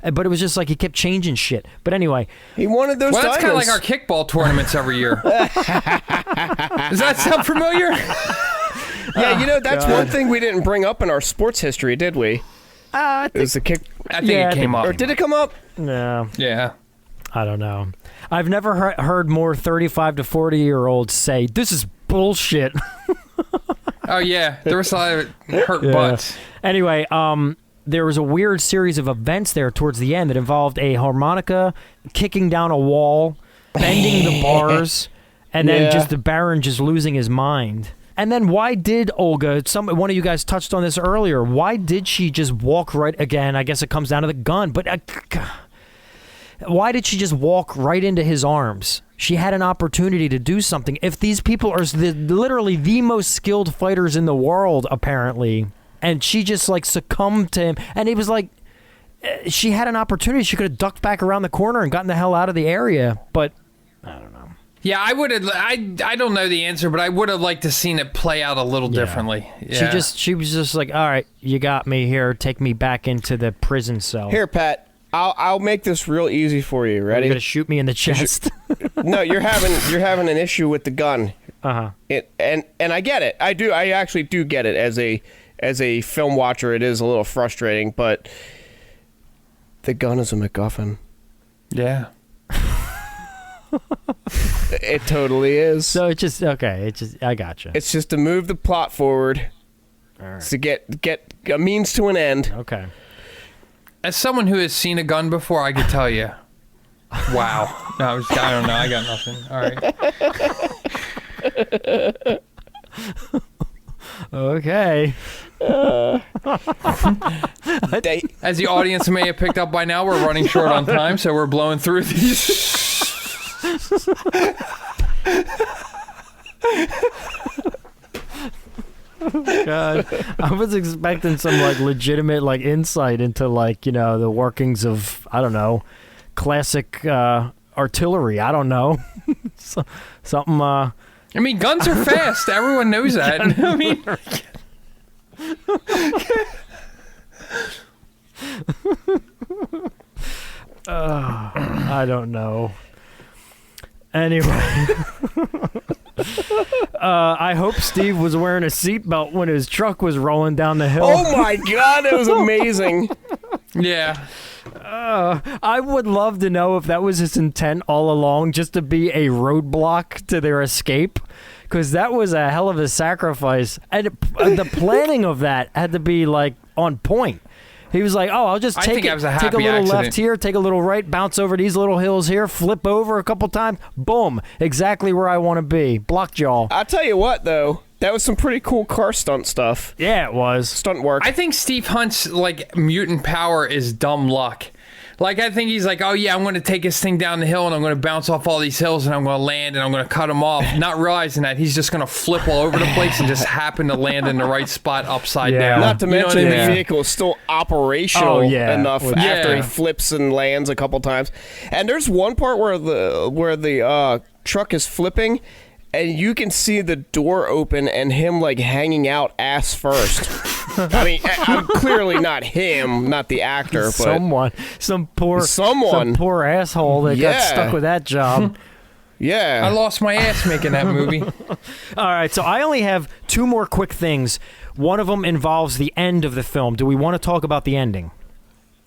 But it was just like he kept changing shit. But anyway. He wanted those Well, that's kind of like diamonds. our kickball tournaments every year. Does that sound familiar? Yeah, that's one thing we didn't bring up in our sports history, did we? It was the kick. I think it came up. Or did it come up? No. Yeah. I don't know. I've never heard more 35 to 40-year-olds say, this is bullshit. Oh, yeah. There was a lot of hurt butts. Anyway, there was a weird series of events there towards the end that involved a harmonica, kicking down a wall, bending the bars, and then just the Baron just losing his mind. And then why did Olga, one of you guys touched on this earlier, why did she just walk right, again, I guess it comes down to the gun, but why did she just walk right into his arms? She had an opportunity to do something. If these people are literally the most skilled fighters in the world, apparently, and she just like succumbed to him, and he was like, she had an opportunity. She could have ducked back around the corner and gotten the hell out of the area, but I don't know. Yeah, I would have. I don't know the answer, but I would have liked to seen it play out a little differently. Yeah. She was just like, all right, you got me here. Take me back into the prison cell. Here, Pat. I'll make this real easy for you. Ready? You're gonna shoot me in the chest. No, you're having an issue with the gun. Uh-huh. And I get it. I actually do get it. As a film watcher, it is a little frustrating, but the gun is a MacGuffin. Yeah. It totally is. So it's just okay. I gotcha. It's just to move the plot forward. All right. To get a means to an end. Okay. As someone who has seen a gun before, I could tell you. Wow. No, I don't know. I got nothing. All right. Okay. As the audience may have picked up by now, we're running short on time, so we're blowing through these. God, I was expecting some like legitimate like insight into like the workings of classic artillery. I don't know, something. I mean, guns are fast. Everyone knows that. I mean. I don't know. Anyway, I hope Steve was wearing a seatbelt when his truck was rolling down the hill. Oh my God, that was amazing. Yeah. I would love to know if that was his intent all along, just to be a roadblock to their escape, because that was a hell of a sacrifice. And the planning of that had to be like on point. He was like, "Oh, I'll just take a little accident. left here, take a little right, bounce over these little hills here, flip over a couple times, boom, exactly where I want to be, blockjaw." I'll tell you what, though, that was some pretty cool car stunt stuff. Yeah, it was Stunt work. I think Steve Hunt's like mutant power is dumb luck. Like, I think he's like, oh yeah, I'm going to take this thing down the hill and I'm going to bounce off all these hills and I'm going to land and I'm going to cut him off, not realizing that he's just going to flip all over the place and just happen to land in the right spot upside down. Not to mention the the vehicle is still operational enough after he Yeah. flips and lands a couple times. And there's one part where the truck is flipping and you can see the door open and him like hanging out ass first. I mean, I'm clearly not him, not the actor, but some poor asshole that got stuck with that job. Yeah. I lost my ass making that movie. All right, so I only have two more quick things. One of them involves the end of the film. Do we want to talk about the ending?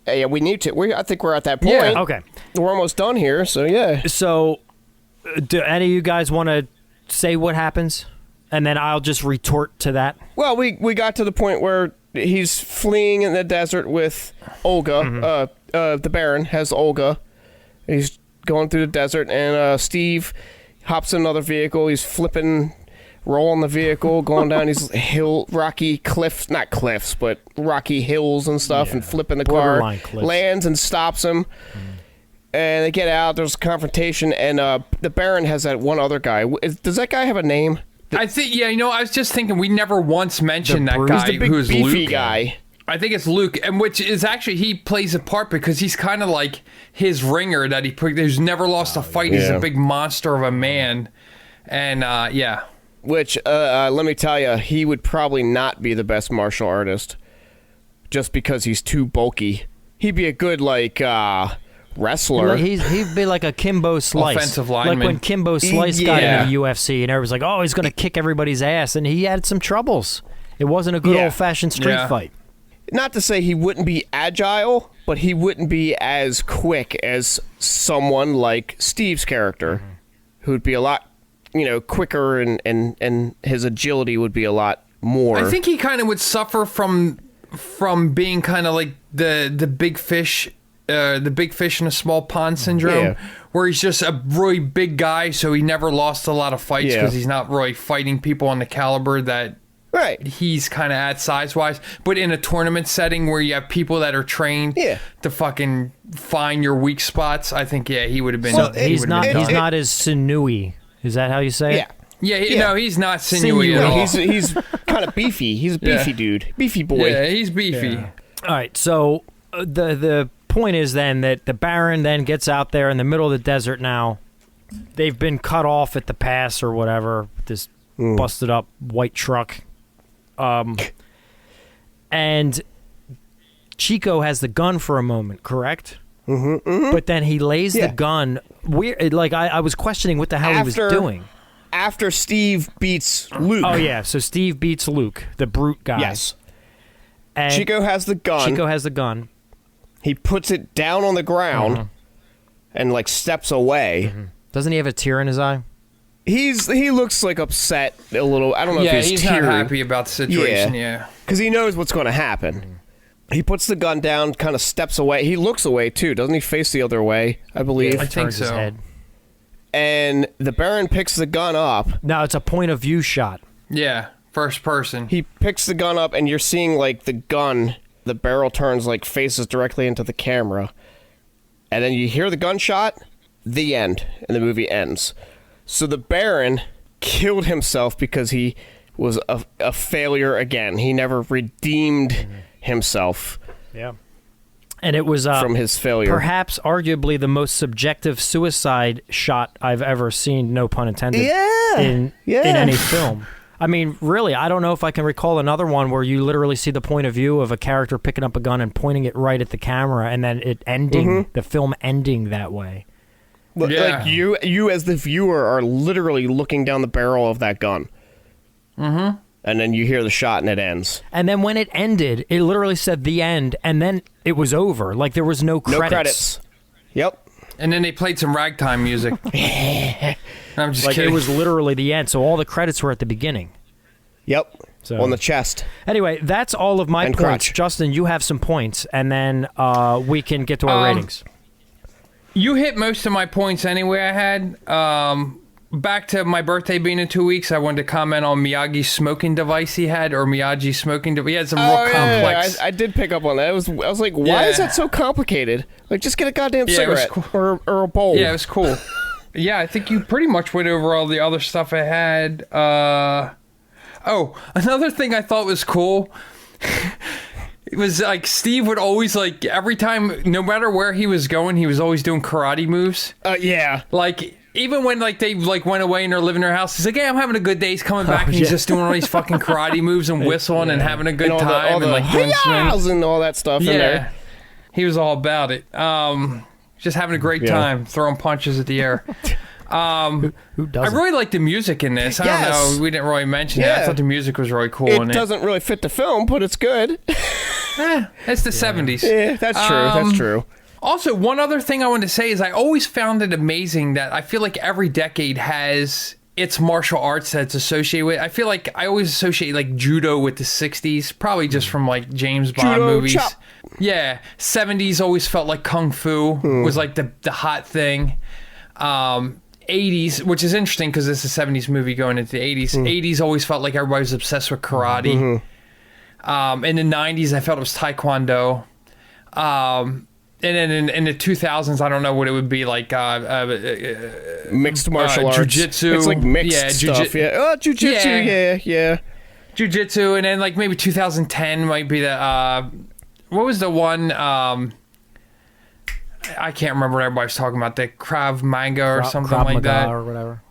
Yeah, we need to. I think we're at that point. Yeah. Okay. We're almost done here, so yeah. So, do any of you guys want to say what happens? And then I'll just retort to that. Well, we got to the point where he's fleeing in the desert with Olga. Mm-hmm. The Baron has Olga. He's going through the desert, and Steve hops in another vehicle. He's flipping, rolling the vehicle, going down these rocky cliffs, not cliffs, but rocky hills and stuff, and flipping the car. Borderline cliffs. Lands and stops him. And they get out. There's a confrontation, and the Baron has that one other guy. Does that guy have a name? I think, I was just thinking we never once mentioned that guy the big who's beefy Luke. guy. I think it's Luke, and which is actually, he plays a part because he's kind of like his ringer that who's never lost a fight. He's a big monster of a man, and Which, let me tell you, he would probably not be the best martial artist, just because he's too bulky. He'd be a good wrestler. He'd be like a Kimbo Slice. Offensive lineman. Like when Kimbo Slice got into the UFC and everyone's like, oh, he's going to kick everybody's ass. And he had some troubles. It wasn't a good old-fashioned street fight. Not to say he wouldn't be agile, but he wouldn't be as quick as someone like Steve's character, who'd be a lot, quicker, and his agility would be a lot more. I think he kind of would suffer from being kind of like the big fish. The big fish in a small pond syndrome, where he's just a really big guy, so he never lost a lot of fights because he's not really fighting people on the caliber that he's kind of at size-wise. But in a tournament setting where you have people that are trained to fucking find your weak spots, I think, he would have been... So he's not as sinewy. Is that how you say it? No, he's not sinewy at all. He's kind of beefy. He's a beefy dude. Beefy boy. Yeah, he's beefy. Yeah. All right, so the point is then that the Baron then gets out there in the middle of the desert now, they've been cut off at the pass or whatever. This busted up white truck. And Chico has the gun for a moment, correct? But then he lays the gun. Weird. Like I was questioning what the hell he was doing. After Steve beats Luke. Oh yeah, so Steve beats Luke, the brute guy. Yes. And Chico has the gun. He puts it down on the ground and like steps away. Doesn't he have a tear in his eye? He looks like upset a little. I don't know if he's not teary. happy about the situation. Yeah. Because he knows what's going to happen. He puts the gun down, kind of steps away. He looks away too, doesn't he? Face the other way, I believe. I think so. His head. And the Baron picks the gun up. Now it's a point of view shot. Yeah, first person. He picks the gun up, and you're seeing like the gun. The barrel turns like faces directly into the camera, and then you hear the gunshot. The end, and the movie ends. So the Baron killed himself because he was a failure again. He never redeemed himself. Yeah. And it was from his failure. Perhaps arguably the most subjective suicide shot I've ever seen, no pun intended, in any film. I mean, really, I don't know if I can recall another one where you literally see the point of view of a character picking up a gun and pointing it right at the camera and then it ending, the film ending that way. Like you as the viewer are literally looking down the barrel of that gun. And then you hear the shot and it ends. And then when it ended, it literally said the end, and then it was over. Like there was no credits. No credits. Yep. And then they played some ragtime music. I'm just kidding. It was literally the end, so all the credits were at the beginning. Yep. So, on the chest. Anyway, that's all of my points. Crotch. Justin, you have some points, and then we can get to our ratings. You hit most of my points anyway I had. Back to my birthday being in 2 weeks, I wanted to comment on Miyagi's smoking device he had, or Miyagi's smoking device. He had some real complex... Yeah. I did pick up on that. I was like, why is that so complicated? Like, just get a goddamn cigarette or a bowl. Yeah, it was cool. Yeah, I think you pretty much went over all the other stuff I had. Another thing I thought was cool... It was like Steve would always like every time, no matter where he was going, he was always doing karate moves. Yeah. Like even when like they like went away and they're living in their house, he's like, "Hey, I'm having a good day." He's coming back and he's just doing all these fucking karate moves and whistling and having a good time and like doing swings and all that stuff in there. He was all about it. Just having a great time, throwing punches at the air. Who doesn't? I really like the music in this. I don't know. We didn't really mention it. I thought the music was really cool in it. It doesn't really fit the film, but it's good. It's the 70s. Yeah, that's true. That's true. Also, one other thing I wanted to say is I always found it amazing that I feel like every decade has its martial arts that's associated with. I feel like I always associate like judo with the 60s, probably just from like James Bond movies. Chop. Yeah, 70s always felt like kung fu was like the hot thing. 80s, which is interesting because it's a 70s movie going into the 80s. 80s always felt like everybody was obsessed with karate. In the 90s, I felt it was taekwondo. And then in the 2000s, I don't know what it would be like. Mixed martial arts. Jiu-jitsu. It's like mixed stuff. Jiu-jitsu. Yeah. Jiu-jitsu, and then like maybe 2010 might be the... what was the one... I can't remember what everybody's talking about. The Krav Maga or something Krav like Maga that. or whatever.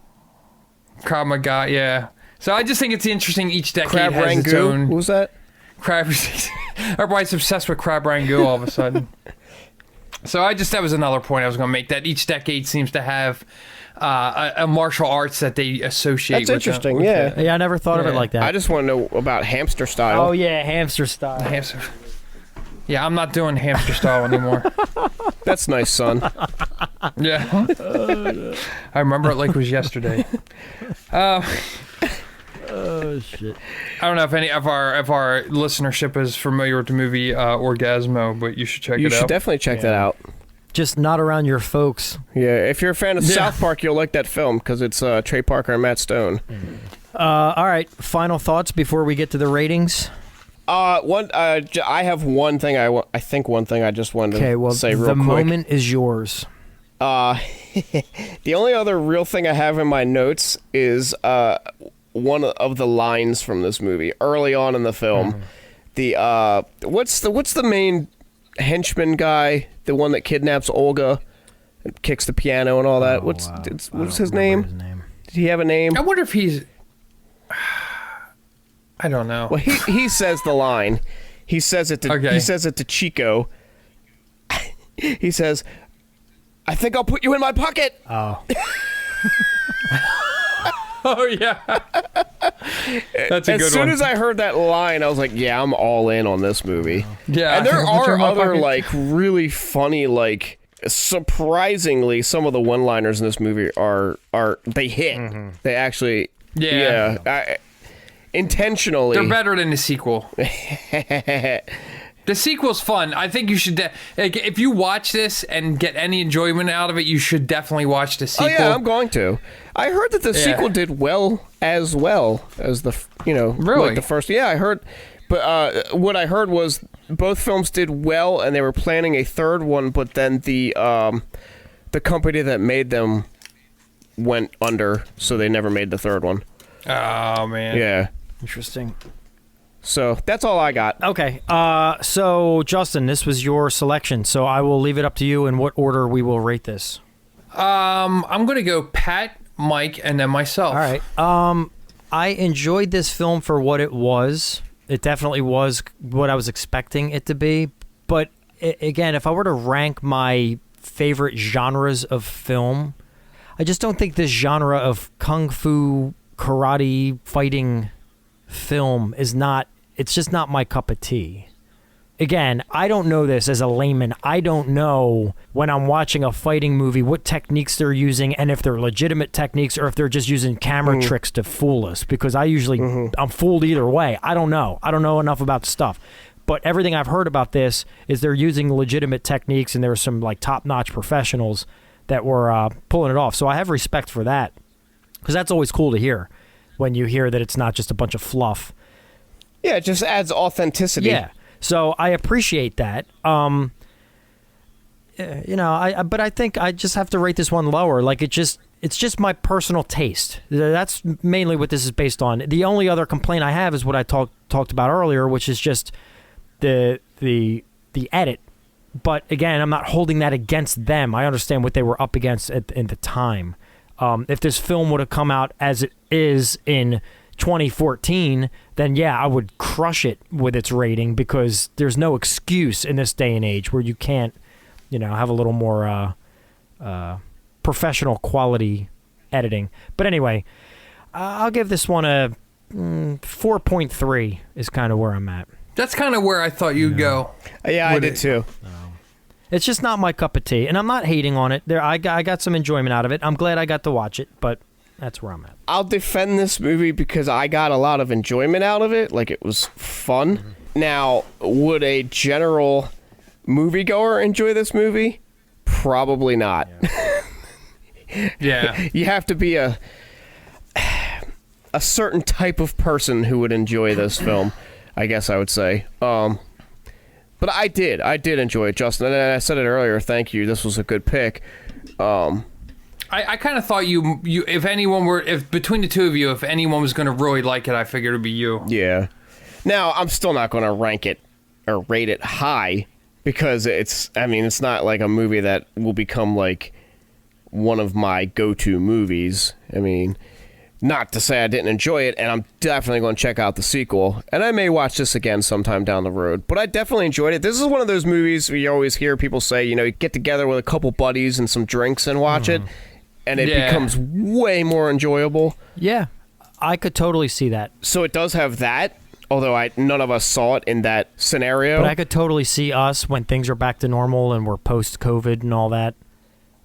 Krav Maga, yeah. So I just think it's interesting. Each decade Crab has Rangoon. its own... What was that? Everybody's obsessed with Crab Rangoon all of a sudden. So that was another point I was going to make, that each decade seems to have a martial arts that they associate with. That's interesting, Yeah, I never thought of it like that. I just want to know about hamster style. Oh, yeah, hamster style. Hamster. Yeah, I'm not doing hamster style anymore. That's nice, son. Yeah. I remember it like it was yesterday. Oh, shit. I don't know if any of our listenership is familiar with the movie Orgasmo, but you should check it out. You should definitely check that out. Just not around your folks. Yeah, if you're a fan of South Park, you'll like that film because it's Trey Parker and Matt Stone. All right, final thoughts before we get to the ratings. I have one thing I think one thing I just wanted to say real quick. The moment is yours. The only other real thing I have in my notes is one of the lines from this movie early on in the film. What's the main henchman guy, the one that kidnaps Olga kicks the piano and all that. What's his name? Did he have a name? I wonder if he's... I don't know. Well, he says the line. He says it to Chico. He says, "I think I'll put you in my pocket." Oh. Oh, yeah. That's a good one. As soon as I heard that line, I was like, yeah, I'm all in on this movie. Yeah. And there are other, like, really funny, like, surprisingly, some of the one-liners in this movie are they hit. Mm-hmm. They actually... Yeah. Intentionally. They're better than the sequel. The sequel's fun. I think you should... if you watch this and get any enjoyment out of it, you should definitely watch the sequel. Oh, yeah, I'm going to. I heard that the sequel did well as the, really? like the first... Yeah, I heard... But what I heard was both films did well, and they were planning a third one, but then the company that made them went under, so they never made the third one. Oh, man. Yeah. Interesting. So that's all I got. Okay. So, Justin, this was your selection, so I will leave it up to you in what order we will rate this. I'm going to go Pat, Mike, and then myself. All right. I enjoyed this film for what it was. It definitely was what I was expecting it to be. But, again, if I were to rank my favorite genres of film, I just don't think this genre of kung fu, karate, fighting film is not... It's just not my cup of tea. Again, I don't know this as a layman. I don't know when I'm watching a fighting movie what techniques they're using and if they're legitimate techniques or if they're just using camera tricks to fool us, because I usually I'm fooled either way. I don't know. I don't know enough about the stuff. But everything I've heard about this is they're using legitimate techniques, and there were some like top-notch professionals that were pulling it off. So I have respect for that, because that's always cool to hear when you hear that it's not just a bunch of fluff. Yeah, it just adds authenticity. Yeah, so I appreciate that. But I think I just have to rate this one lower. Like it's just my personal taste. That's mainly what this is based on. The only other complaint I have is what I talked about earlier, which is just the edit. But again, I'm not holding that against them. I understand what they were up against in the time. If this film would have come out as it is in 2014, then yeah, I would crush it with its rating, because there's no excuse in this day and age where you can't, have a little more professional quality editing. But anyway, I'll give this one a 4.3 is kind of where I'm at. That's kind of where I thought you'd go. Yeah, I did too. It's just not my cup of tea, and I'm not hating on it. I got some enjoyment out of it. I'm glad I got to watch it, but that's where I'm at. I'll defend this movie because I got a lot of enjoyment out of it. Like, it was fun. Mm-hmm. Now, would a general moviegoer enjoy this movie? Probably not. Yeah. You have to be a certain type of person who would enjoy this film, I guess I would say. But I did enjoy it, Justin. And I said it earlier. Thank you. This was a good pick. I kind of thought you if between the two of you, if anyone was going to really like it, I figured it'd be you. Yeah. Now, I'm still not going to rank it or rate it high, because it's not like a movie that will become like one of my go-to movies. I mean, not to say I didn't enjoy it, and I'm definitely going to check out the sequel, and I may watch this again sometime down the road, but I definitely enjoyed it. This is one of those movies where you always hear people say, you get together with a couple buddies and some drinks and watch it, and it becomes way more enjoyable. Yeah, I could totally see that. So it does have that, although none of us saw it in that scenario. But I could totally see us, when things are back to normal and we're post-COVID and all that,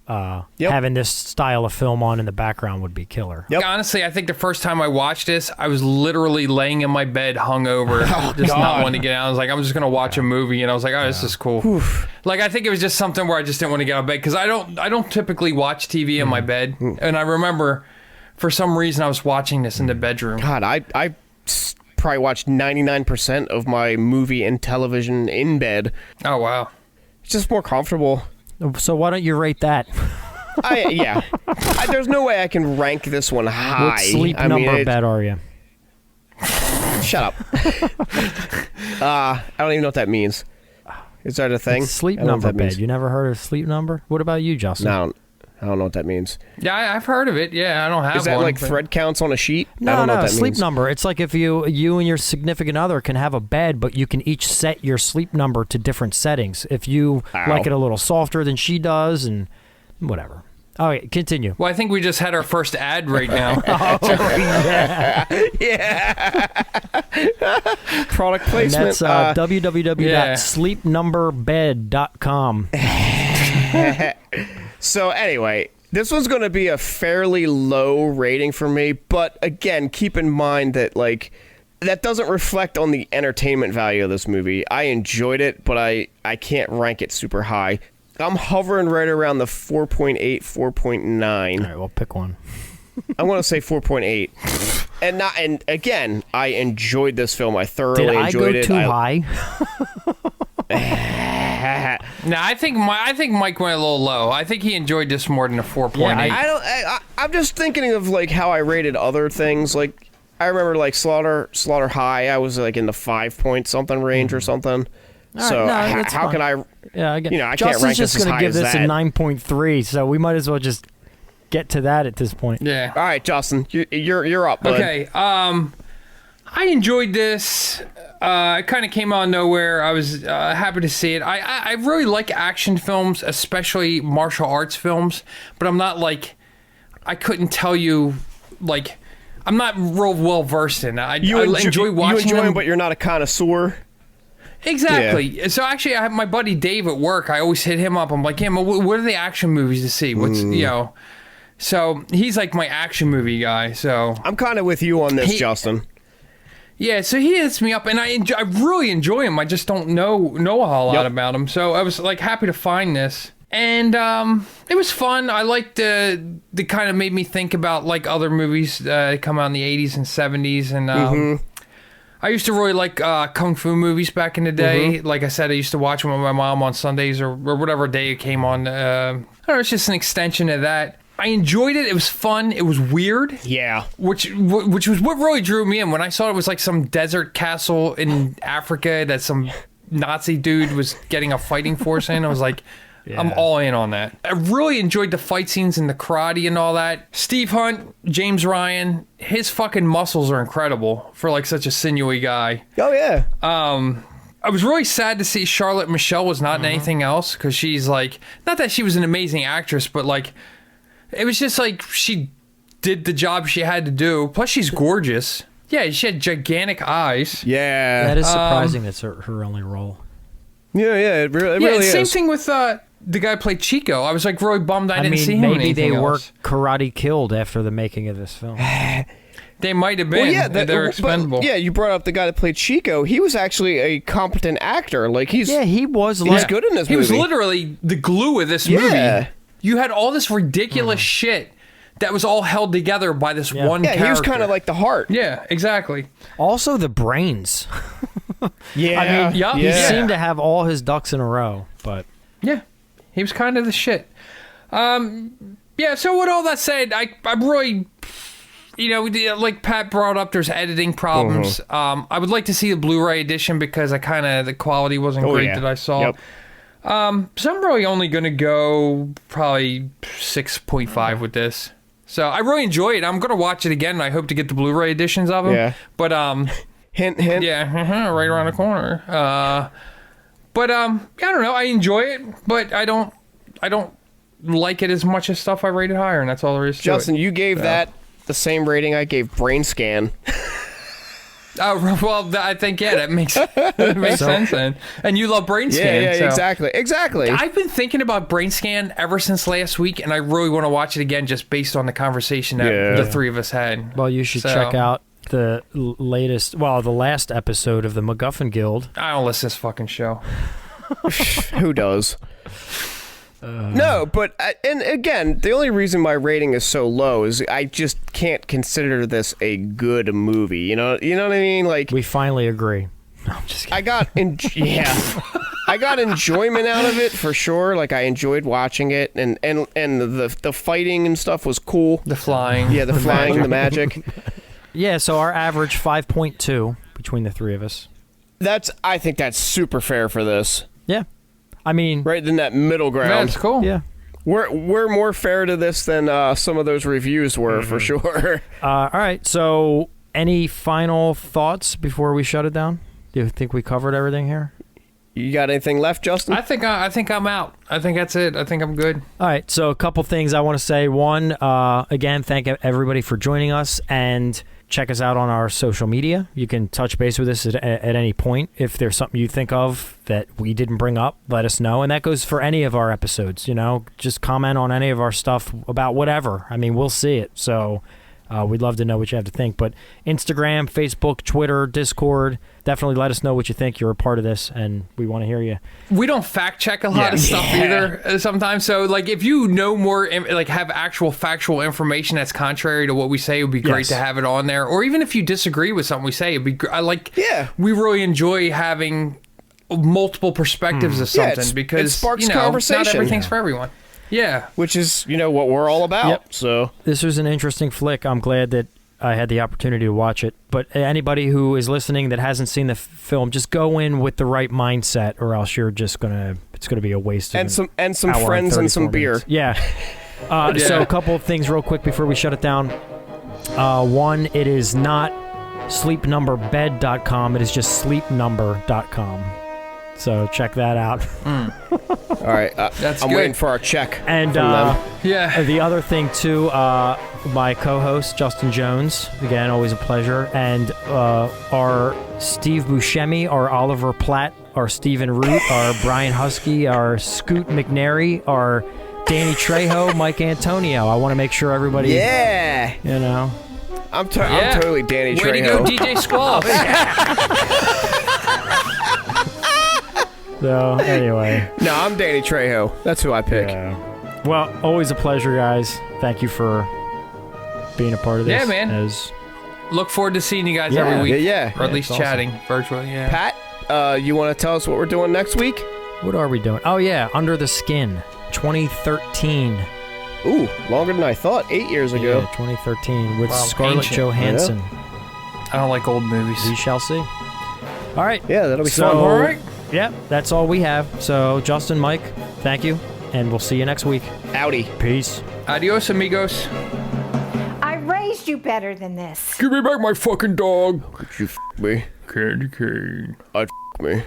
having this style of film on in the background would be killer. Yep. Honestly, I think the first time I watched this, I was literally laying in my bed hungover, not wanting to get out. I was like, I'm just going to watch a movie, and I was like, oh, this is cool. Oof. Like, I think it was just something where I just didn't want to get out of bed, because I don't typically watch TV in my bed. And I remember, for some reason, I was watching this in the bedroom. God, I probably watched 99% of my movie and television in bed. Oh, wow. It's just more comfortable. So why don't you rate that? There's no way I can rank this one high. What sleep number bed are you? Shut up. I don't even know what that means. Is that a thing? Sleep I don't know what number that bed. means. You never heard of sleep number? What about you, Justin? No, I don't know what that means. Yeah, I've heard of it. Yeah, I don't have Is that one. like but- thread counts on a sheet? I No, don't know what that sleep means. number. It's like if you and your significant other can have a bed, but you can each set your sleep number to different settings. If you like it a little softer than she does, and whatever. All right, continue. Well, I think we just had our first ad right now. Yeah. Product And placement. that's www.sleepnumberbed.com. So anyway, this one's going to be a fairly low rating for me, but again, keep in mind that like that doesn't reflect on the entertainment value of this movie. I enjoyed it, but I can't rank it super high. I'm hovering right around the 4.8, 4.9. All right, well, pick one. I want to say 4.8. And again, I enjoyed this film. I thoroughly Did I go enjoyed it. too high? No, I think Mike went a little low. I think he enjoyed this more than a 4.8. I'm just thinking of like how I rated other things. Like I remember like Slaughter High. I was like in the 5 point something range or something. All So right, no, that's how fine. can I? Yeah, I get. You know, I Justin's can't rank just this as gonna high give as this a that. 9.3, so we might as well just get to that at this point. Yeah. All right, Justin, you're up, bud. Okay. I enjoyed this. It kind of came out of nowhere. I was happy to see it. I really like action films, especially martial arts films, but I'm not like, I couldn't tell you, like, I'm not real well versed in it. I enjoy watching You enjoy them. them, but you're not a connoisseur. Exactly. Yeah. So actually, I have my buddy Dave at work. I always hit him up. I'm like, yeah, what are the action movies to see? What's So he's like my action movie guy. So I'm kind of with you on this, Justin. Yeah, so he hits me up, and I really enjoy him. I just don't know a whole lot about him. So I was like happy to find this, and it was fun. I liked the kind of made me think about like other movies that come out in the 80s and 70s, and I used to really like kung fu movies back in the day. Like I said, I used to watch them with my mom on Sundays or whatever day it came on. I don't know, it's just an extension of that. I enjoyed it. It was fun. It was weird. Yeah. Which was what really drew me in. When I saw it was like some desert castle in Africa that some Nazi dude was getting a fighting force in, I was like, I'm all in on that. I really enjoyed the fight scenes and the karate and all that. Steve Hunt, James Ryan, his fucking muscles are incredible for like such a sinewy guy. Oh yeah. I was really sad to see Charlotte Michelle was not in anything else, because she's like, not that she was an amazing actress, but like, it was just like she did the job she had to do. Plus, she's gorgeous. Yeah, she had gigantic eyes. Yeah. That is surprising. That's her only role. Yeah, it really is. Same thing with the guy who played Chico. I was like really bummed I didn't see him in maybe anything they were else. karate killed after the making of this film. They might have been. Well, yeah, They're expendable. But, yeah, you brought up the guy that played Chico. He was actually a competent actor. Like he was. He's good in this He movie. was literally the glue of this movie. You had all this ridiculous shit that was all held together by this one character. Yeah, he was kind of like the heart. Yeah, exactly. Also, the brains. Yeah. I mean, Yup. he Yeah. seemed to have all his ducks in a row, but Yeah, he was kind of the shit. Yeah, so with all that said, I'm really, like Pat brought up, there's editing problems. I would like to see the Blu-ray edition because the quality wasn't great that I saw. Yep. So I'm really only going to go probably 6.5 with this. So I really enjoy it. I'm going to watch it again, and I hope to get the Blu-ray editions of them. Yeah. But, Hint, hint. yeah, right around the corner. But I don't know. I enjoy it, but I don't like it as much as stuff I rated higher, and that's all there is to it. Justin, you gave that the same rating I gave Brain Scan. Oh, well, I think, that makes sense then. And you love Brain Scan. Yeah, so. exactly. I've been thinking about Brain Scan ever since last week, and I really want to watch it again just based on the conversation that the three of us had. well, you should check out the last episode of the MacGuffin Guild. I don't listen to this fucking show. Who does? No, but and again, the only reason my rating is so low is I just can't consider this a good movie. You know what I mean? Like, We finally agree. No, I'm just kidding. I got enjoyment out of it for sure. Like, I enjoyed watching it, and the fighting and stuff was cool. The flying. Yeah, the flying, the magic. Yeah, so our average 5.2 between the three of us. I think that's super fair for this. Yeah, I mean, right in that middle ground. That's cool. yeah. We're more fair to this than some of those reviews were, for sure. All right. So, any final thoughts before we shut it down? Do you think we covered everything here? You got anything left, Justin? I think I'm out. I think that's it. I think I'm good. All right. So, a couple things I want to say. One, again, thank everybody for joining us, and check us out on our social media. You can touch base with us at any point. If there's something you think of that we didn't bring up, let us know. And that goes for any of our episodes. Just comment on any of our stuff about whatever. I mean, we'll see it. So we'd love to know what you have to think. But Instagram, Facebook, Twitter, Discord, definitely let us know what you think. You're a part of this, and we want to hear you. We don't fact check a lot of stuff either sometimes. So, like, if you know more, like, have actual factual information that's contrary to what we say, it would be great to have it on there. Or even if you disagree with something we say, it'd be we really enjoy having multiple perspectives of something because it sparks conversation. Not everything's for everyone. Yeah. Which is, what we're all about. Yep. So this was an interesting flick. I'm glad that I had the opportunity to watch it. But anybody who is listening that hasn't seen the film, just go in with the right mindset, or else you're just it's gonna be a waste of some friends and some beer. Yeah. So a couple of things real quick before we shut it down. One, it is not sleepnumberbed.com. It is just sleepnumber.com. So check that out. All right, That's I'm good. waiting for our check. And the other thing too, my co-host Justin Jones, again, always a pleasure, and our Steve Buscemi, our Oliver Platt, our Stephen Root, our Brian Husky, our Scoot McNary, our Danie Trejo, Mike Antonio. I want to make sure everybody, I'm totally Danie Trejo. Way to go, DJ Squall. So anyway, No, I'm Danie Trejo. That's who I pick. yeah. Well, always a pleasure, guys. Thank you for being a part of this. Yeah, man. Look forward to seeing you guys every week. Yeah. Or at least chatting virtually. Yeah. Pat, you want to tell us what we're doing next week? What are we doing? Oh yeah, Under the Skin, 2013. Ooh, longer than I thought. 8 years ago. Yeah, 2013 with Wow, Scarlett ancient. Johansson. I don't like old movies. We shall see. All right. Yeah, that'll be So- fun. All right. Yeah, that's all we have. So, Justin, Mike, thank you, and we'll see you next week. Howdy. Peace. Adios, amigos. I raised you better than this. Give me back my fucking dog. You me. Candy cane. I'd me.